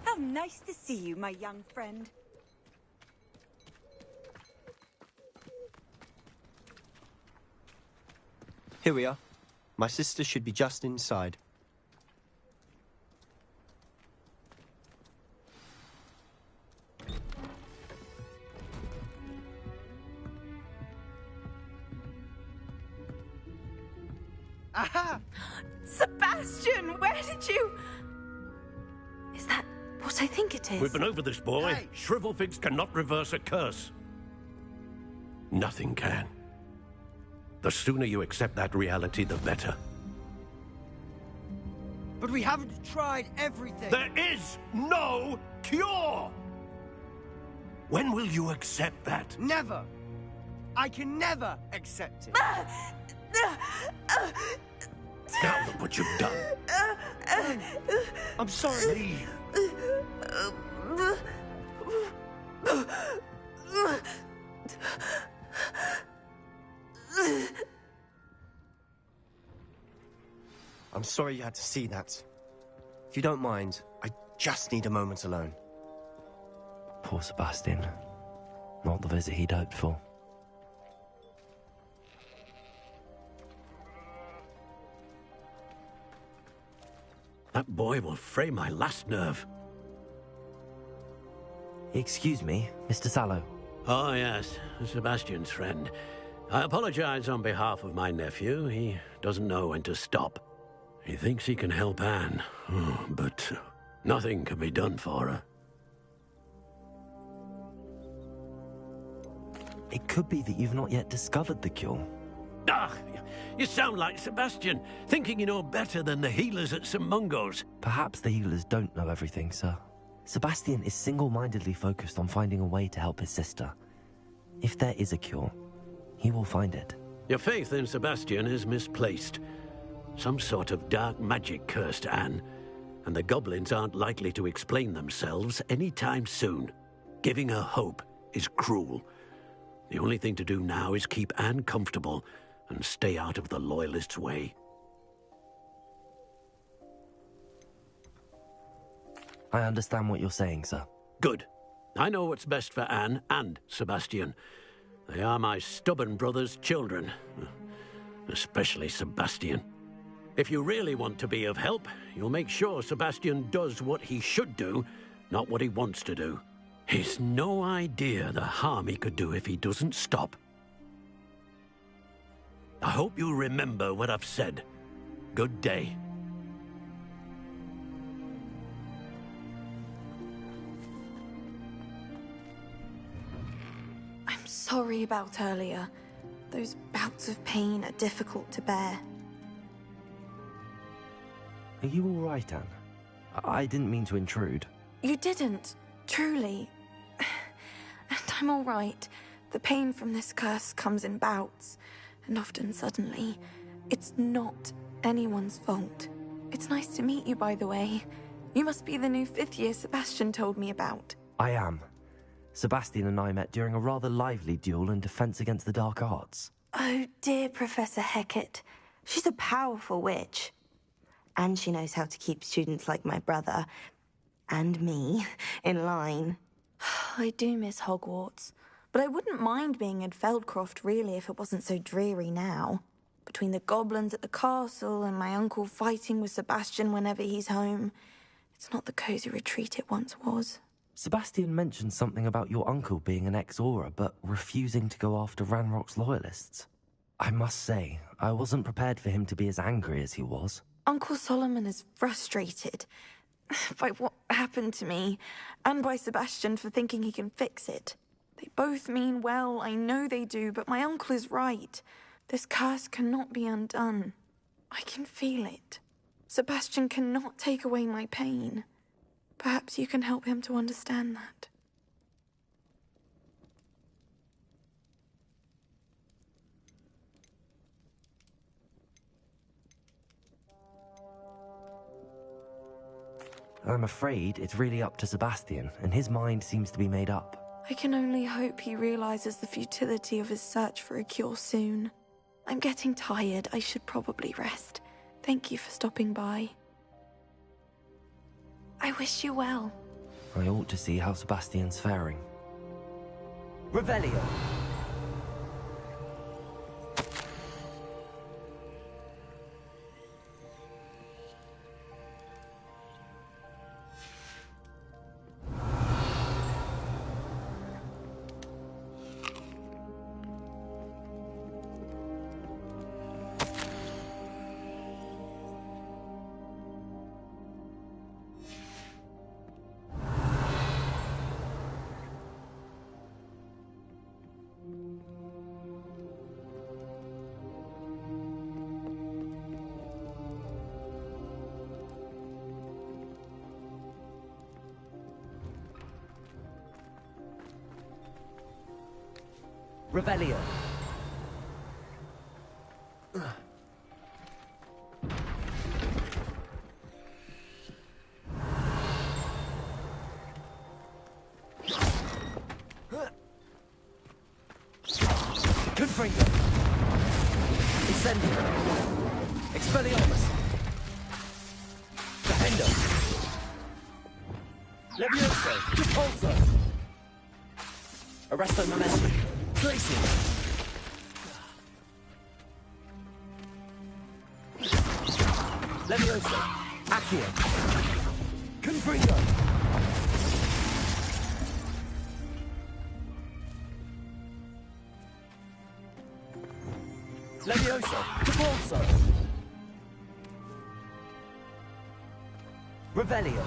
How nice to see you, my young friend. Here we are. My sister should be just inside. Aha! Sebastian, where did you... Is that what I think it is? We've been over this, boy. Hey. Shrivelfigs cannot reverse a curse. Nothing can. The sooner you accept that reality, the better. But we haven't tried everything. There is no cure! When will you accept that? Never. I can never accept it. Now look what you've done. I'm sorry. Leave. I'm sorry you had to see that. If you don't mind, I just need a moment alone. Poor Sebastian. Not the visit he'd hoped for. That boy will fray my last nerve. Excuse me, Mr. Sallow. Oh, yes, Sebastian's friend. I apologize on behalf of my nephew. He doesn't know when to stop. He thinks he can help Anne, but nothing can be done for her. It could be that you've not yet discovered the cure. Ah, you sound like Sebastian, thinking you know better than the healers at St. Mungo's. Perhaps the healers don't know everything, sir. Sebastian is single-mindedly focused on finding a way to help his sister. If there is a cure, he will find it. Your faith in Sebastian is misplaced. Some sort of dark magic cursed Anne. and the goblins aren't likely to explain themselves anytime soon. Giving her hope is cruel. The only thing to do now is keep Anne comfortable and stay out of the Loyalists' way. I understand what you're saying, sir. Good. I know what's best for Anne and Sebastian. They are my stubborn brother's children. Especially Sebastian. If you really want to be of help, you'll make sure Sebastian does what he should do, not what he wants to do. He's no idea the harm he could do if he doesn't stop. I hope you remember what I've said. Good day. I'm sorry about earlier. Those bouts of pain are difficult to bear. Are you all right, Anne? I didn't mean to intrude. You didn't, truly. And I'm all right. The pain from this curse comes in bouts, and often suddenly. It's not anyone's fault. It's nice to meet you, by the way. You must be the new 5th year Sebastian told me about. I am. Sebastian and I met during a rather lively duel in Defense Against the Dark Arts. Oh, dear Professor Hecat. She's a powerful witch. And she knows how to keep students like my brother, and me, in line. I do miss Hogwarts, but I wouldn't mind being in Feldcroft, really, if it wasn't so dreary now. Between the goblins at the castle and my uncle fighting with Sebastian whenever he's home, it's not the cozy retreat it once was. Sebastian mentioned something about your uncle being an ex-Auror, but refusing to go after Ranrock's Loyalists. I must say, I wasn't prepared for him to be as angry as he was. Uncle Solomon is frustrated by what happened to me, and by Sebastian for thinking he can fix it. They both mean well, I know they do, but my uncle is right. This curse cannot be undone. I can feel it. Sebastian cannot take away my pain. Perhaps you can help him to understand that. I'm afraid it's really up to Sebastian, and his mind seems to be made up. I can only hope he realizes the futility of his search for a cure soon. I'm getting tired. I should probably rest. Thank you for stopping by. I wish you well. I ought to see how Sebastian's faring. Revelio! Revelio. Confringo. Incendio. Expelliarmus. Defendo. Levioso. Repulso. Arresto Momentum. Glacial. Levioso. Accio. Confringo. Levioso. Repulso. Revelio.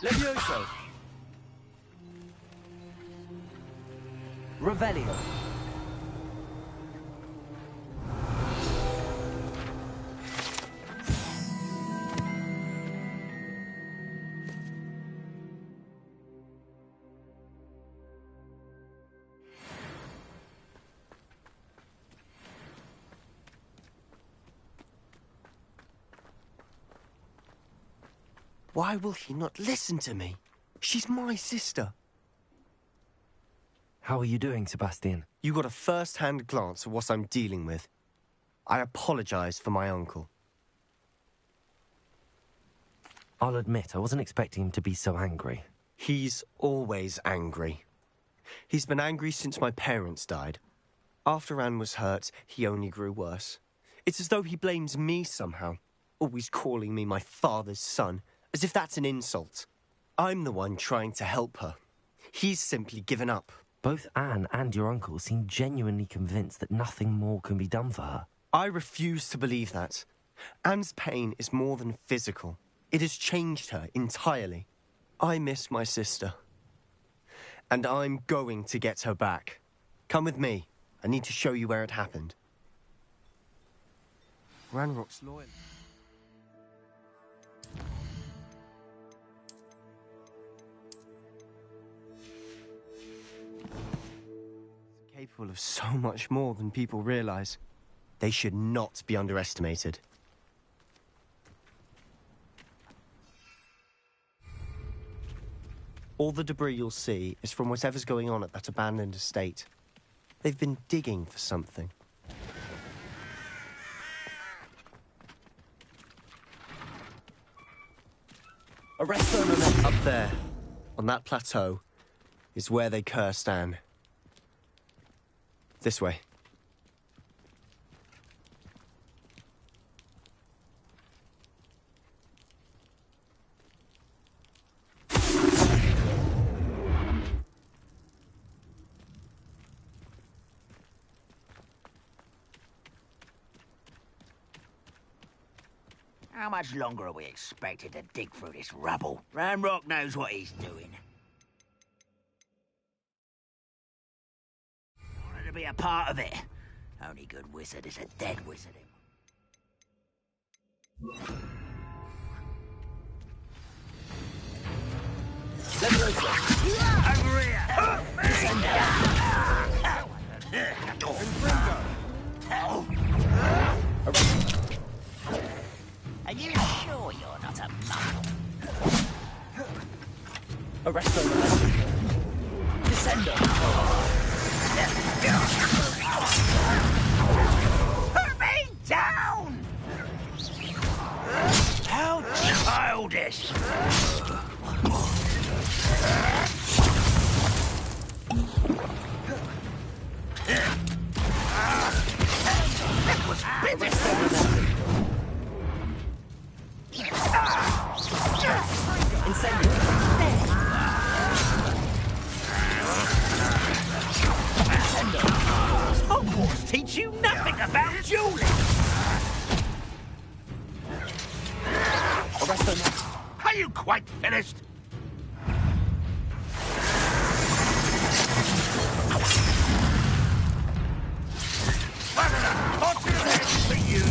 Levioso. Revelio. Why will he not listen to me? She's my sister. How are you doing, Sebastian? You got a first-hand glance at what I'm dealing with. I apologize for my uncle. I'll admit, I wasn't expecting him to be so angry. He's always angry. He's been angry since my parents died. After Anne was hurt, he only grew worse. It's as though he blames me somehow, always calling me my father's son, as if that's an insult. I'm the one trying to help her. He's simply given up. Both Anne and your uncle seem genuinely convinced that nothing more can be done for her. I refuse to believe that. Anne's pain is more than physical. It has changed her entirely. I miss my sister. And I'm going to get her back. Come with me. I need to show you where it happened. Ranrock's loyal. Capable of so much more than people realize. They should not be underestimated. All the debris you'll see is from whatever's going on at that abandoned estate. They've been digging for something. A restaurant up there, on that plateau, is where they cursed Anne. This way. How much longer are we expected to dig through this rubble? Ranrock knows what he's doing. I wanted to be a part of it. Only good wizard is a dead wizard. Over Are you sure you're not a muggle? Arrest them. Descender. Put me down! How childish! That was pitiful! Hogwarts teach you nothing about dueling! Are you quite finished? For you.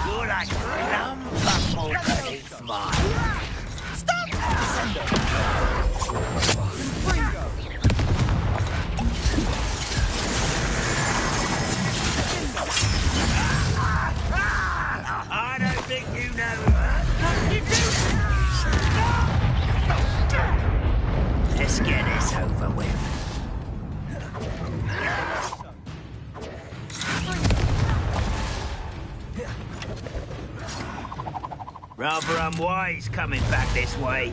You're like numb bumble beneath mine. Stop! I don't think you know what you do. Let's get this over with. Rather unwise coming back this way.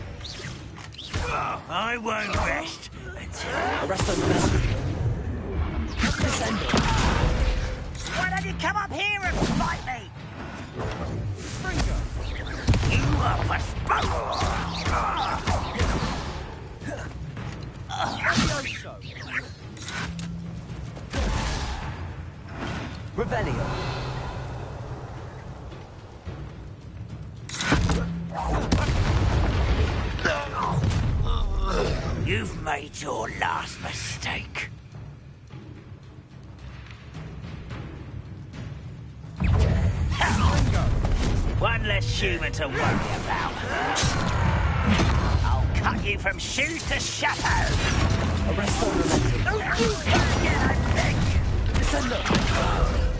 Oh, I won't rest until... Why don't you come up here and fight me? You are postponed. Revelio. You've made your last mistake. One one less human to worry about. I'll cut you from shoe to chapeau. Arrest all the Oh, you can't get a thing. Descendo.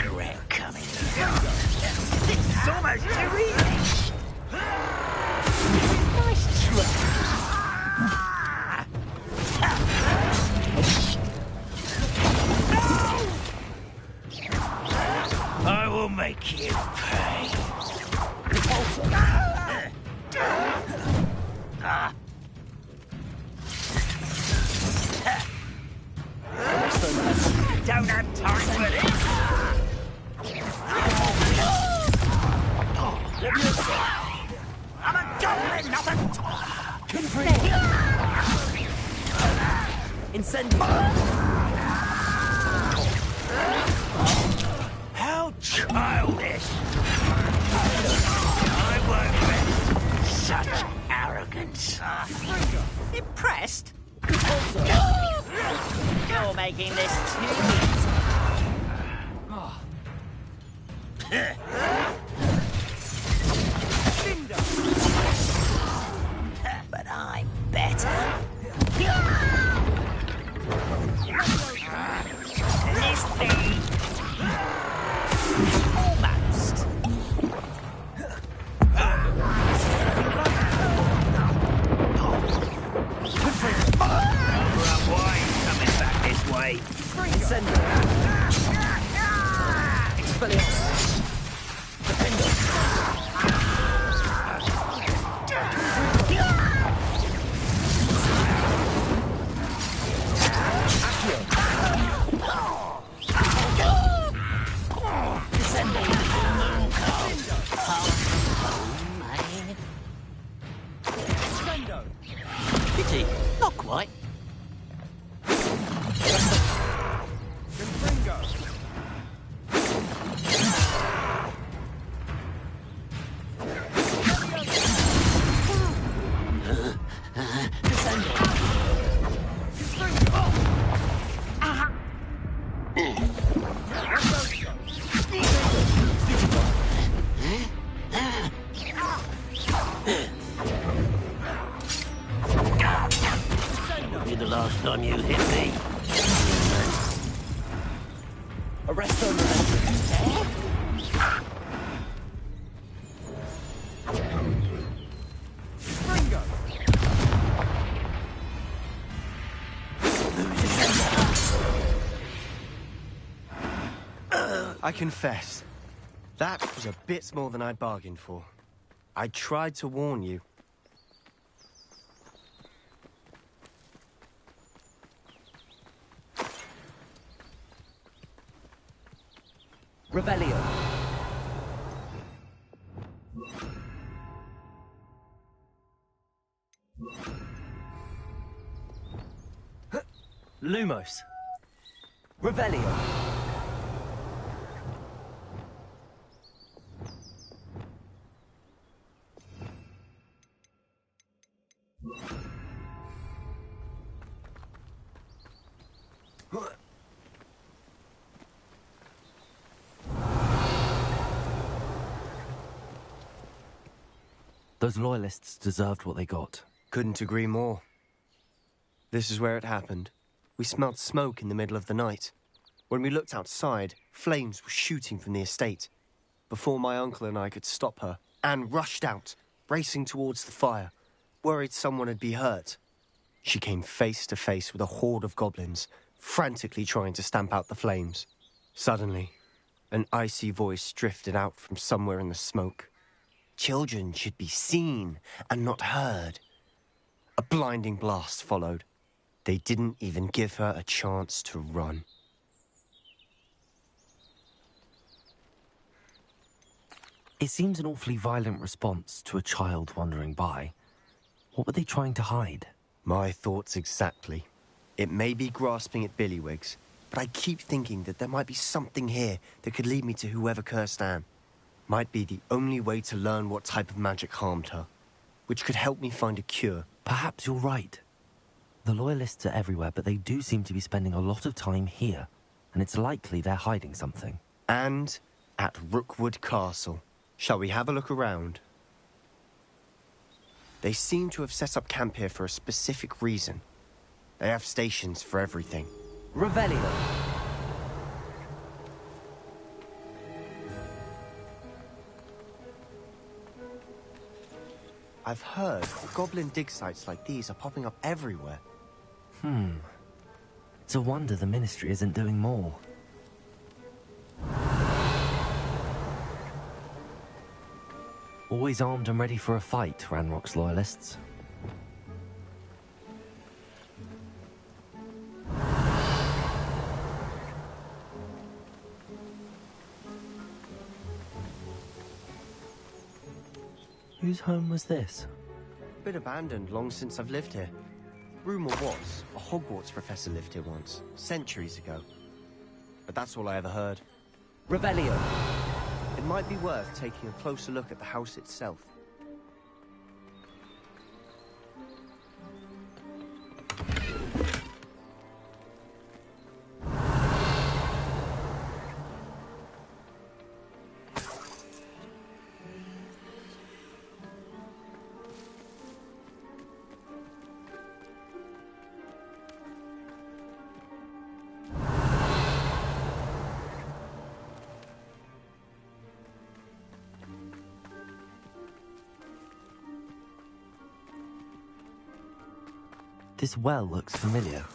Regret coming here. It's almost too easy. Nice try. I will make you pay. Don't have time for this. I'm a goblin, not a Incendio. How childish! I won't rest. Such arrogance. Impressed? You're making this too easy. But I'm better. This thing. Almost. Wine coming back this way. Incendio. Expelliarmus. Defendo. Accio. Descendo. Pity, not quite. Confringo. Descendo. Confringo. Be the last time you hit me. Arresto Fringo. I confess, that was a bit more than I'd bargained for. I tried to warn you. Revelio. Lumos. Revelio. Those loyalists deserved what they got. Couldn't agree more. This is where it happened. We smelled smoke in the middle of the night. When we looked outside, flames were shooting from the estate. Before my uncle and I could stop her, Anne rushed out, racing towards the fire, worried someone had been hurt. She came face to face with a horde of goblins, frantically trying to stamp out the flames. Suddenly, an icy voice drifted out from somewhere in the smoke. Children should be seen and not heard. A blinding blast followed. They didn't even give her a chance to run. It seems an awfully violent response to a child wandering by. What were they trying to hide? My thoughts exactly. It may be grasping at Billywigs, but I keep thinking that there might be something here that could lead me to whoever cursed Anne. Might be the only way to learn what type of magic harmed her, which could help me find a cure. Perhaps you're right. The Loyalists are everywhere, but they do seem to be spending a lot of time here, and it's likely they're hiding something. And at Rookwood Castle. Shall we have a look around? They seem to have set up camp here for a specific reason. They have stations for everything. Revelio. I've heard goblin dig sites like these are popping up everywhere. It's a wonder the Ministry isn't doing more. Always armed and ready for a fight, Ranrock's loyalists. Whose home was this? Been abandoned long since I've lived here. Rumour was, a Hogwarts professor lived here once, centuries ago. But that's all I ever heard. Revelio. It might be worth taking a closer look at the house itself. This well looks familiar.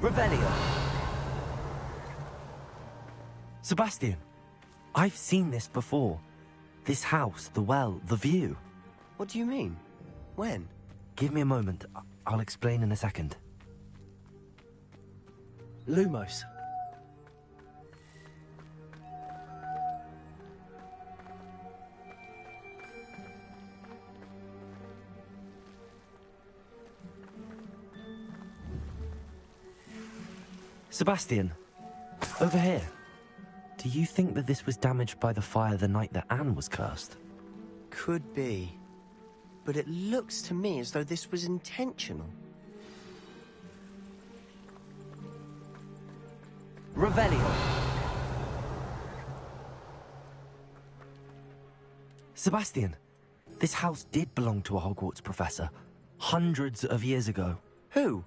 Revelio. Sebastian, I've seen this before. This house, the well, the view. What do you mean? When? Give me a moment. I'll explain in a second. Lumos. Sebastian, over here. Do you think that this was damaged by the fire the night that Anne was cursed? Could be. But it looks to me as though this was intentional. Revelio. Sebastian, this house did belong to a Hogwarts professor. Hundreds of years ago. Who?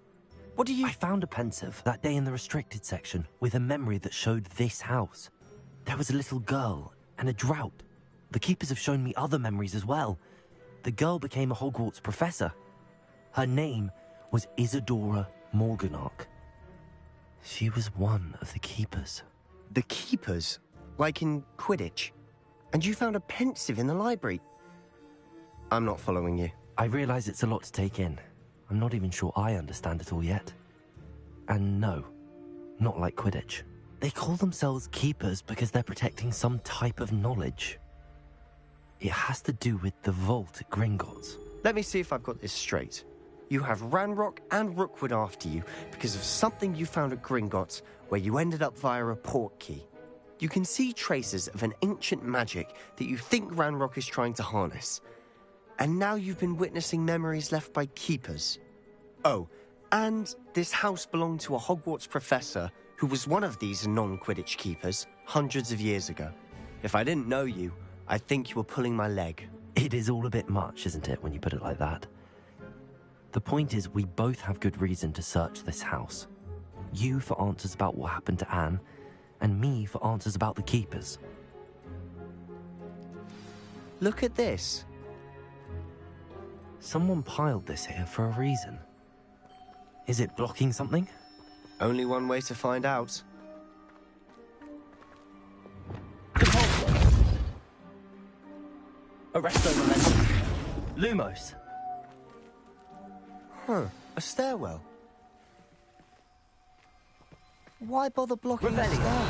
What do you... I found a pensive that day in the restricted section with a memory that showed this house. There was a little girl and a drought. The keepers have shown me other memories as well. The girl became a Hogwarts professor. Her name was Isadora Morganach. She was one of the keepers. The keepers? Like in Quidditch? And you found a pensive in the library? I'm not following you. I realize it's a lot to take in. I'm not even sure I understand it all yet. And no, not like Quidditch. They call themselves keepers because they're protecting some type of knowledge. It has to do with the vault at Gringotts. Let me see if I've got this straight. You have Ranrock and Rookwood after you because of something you found at Gringotts where you ended up via a port key. You can see traces of an ancient magic that you think Ranrock is trying to harness. And now you've been witnessing memories left by keepers. Oh, and this house belonged to a Hogwarts professor who was one of these non-Quidditch keepers hundreds of years ago. If I didn't know you, I'd think you were pulling my leg. It is all a bit much, isn't it, when you put it like that? The point is, we both have good reason to search this house. You for answers about what happened to Anne, and me for answers about the keepers. Look at this. Someone piled this here for a reason. Is it blocking something? Only one way to find out. Arresto momentum. Lumos. Huh, a stairwell. Why bother blocking the stairwell?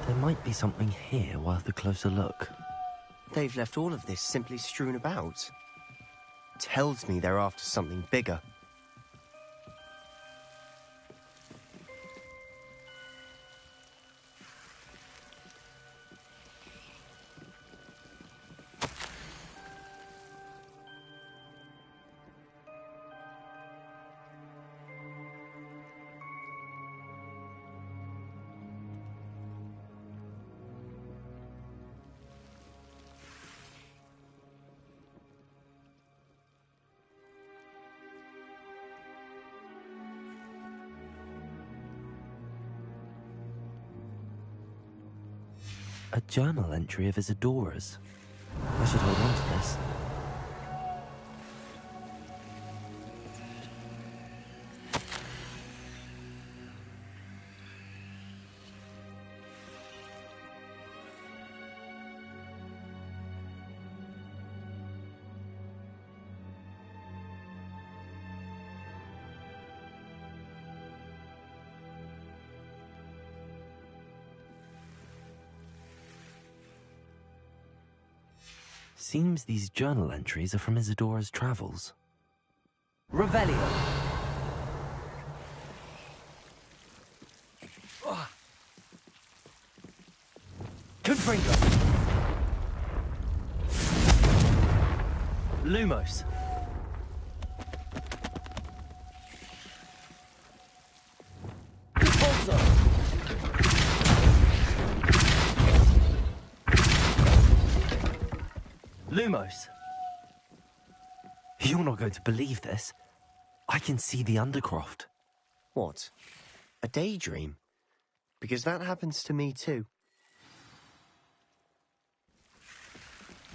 There might be something here worth a closer look. They've left all of this simply strewn about. Tells me they're after something bigger. A journal entry of Isadora's. I should hold on to this. Seems these journal entries are from Isadora's travels. Revelio. Confringo. Lumos. Repulso. Lumos. You're not going to believe this. I can see the Undercroft. What? A daydream? Because that happens to me too.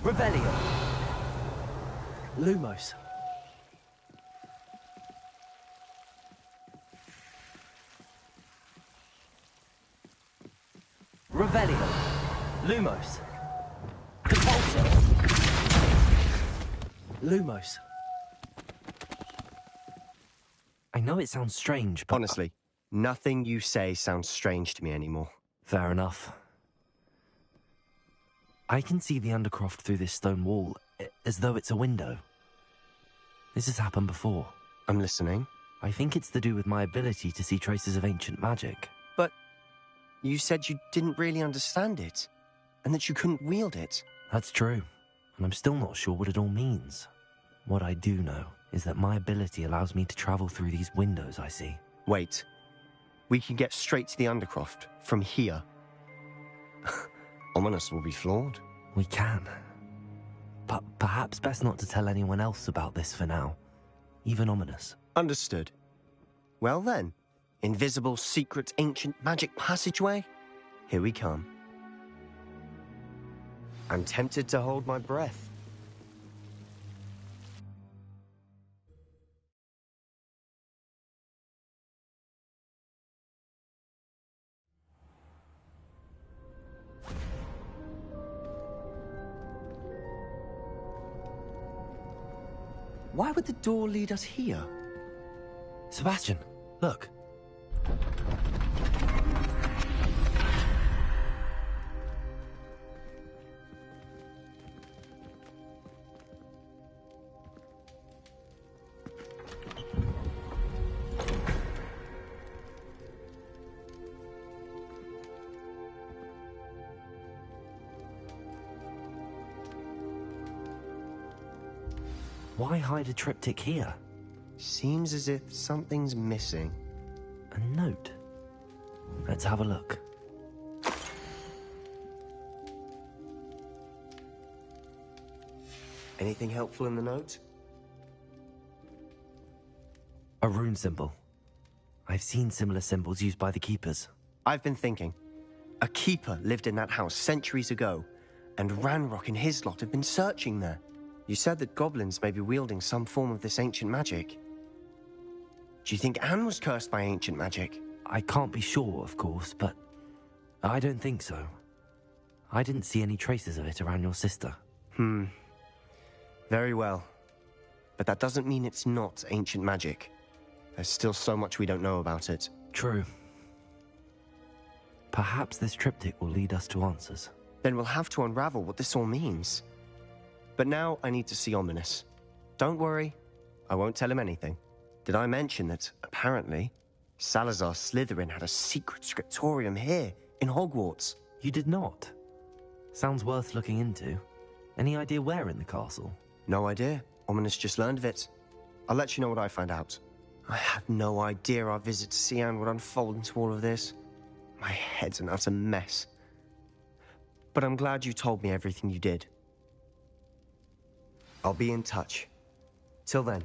Revelio. Lumos. Revelio. Lumos. Repulso. Lumos. I know it sounds strange, but... Honestly, nothing you say sounds strange to me anymore. Fair enough. I can see the Undercroft through this stone wall, as though it's a window. This has happened before. I'm listening. I think it's to do with my ability to see traces of ancient magic. But you said you didn't really understand it, and that you couldn't wield it. That's true, and I'm still not sure what it all means. What I do know is that my ability allows me to travel through these windows I see. Wait. We can get straight to the Undercroft from here. Ominous will be floored. We can. But perhaps best not to tell anyone else about this for now. Even Ominous. Understood. Well then, invisible, secret, ancient magic passageway? Here we come. I'm tempted to hold my breath. Why would the door lead us here? Sebastian, look. Why hide a triptych here? Seems as if something's missing. A note. Let's have a look. Anything helpful in the note? A rune symbol. I've seen similar symbols used by the keepers. I've been thinking. A keeper lived in that house centuries ago, and Ranrock and his lot have been searching there. You said that goblins may be wielding some form of this ancient magic. Do you think Anne was cursed by ancient magic? I can't be sure, of course, but I don't think so. I didn't see any traces of it around your sister. Very well. But that doesn't mean it's not ancient magic. There's still so much we don't know about it. True. Perhaps this triptych will lead us to answers. Then we'll have to unravel what this all means. But now I need to see Ominous. Don't worry, I won't tell him anything. Did I mention that, apparently, Salazar Slytherin had a secret scriptorium here, in Hogwarts? You did not? Sounds worth looking into. Any idea where in the castle? No idea. Ominous just learned of it. I'll let you know what I find out. I had no idea our visit to Cian would unfold into all of this. My head's an utter mess. But I'm glad you told me everything you did. I'll be in touch. Till then.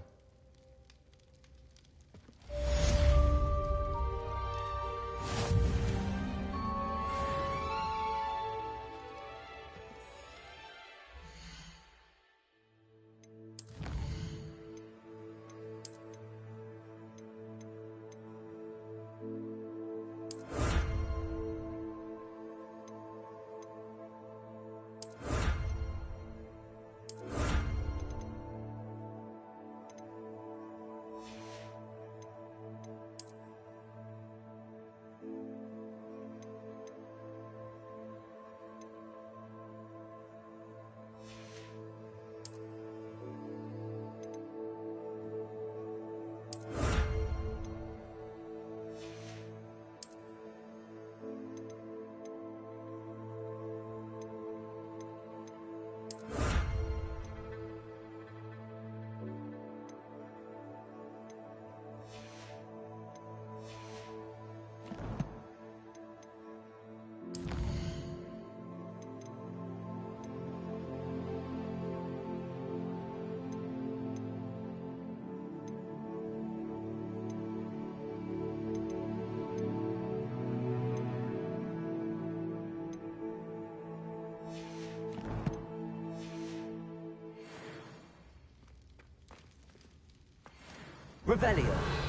Revelio.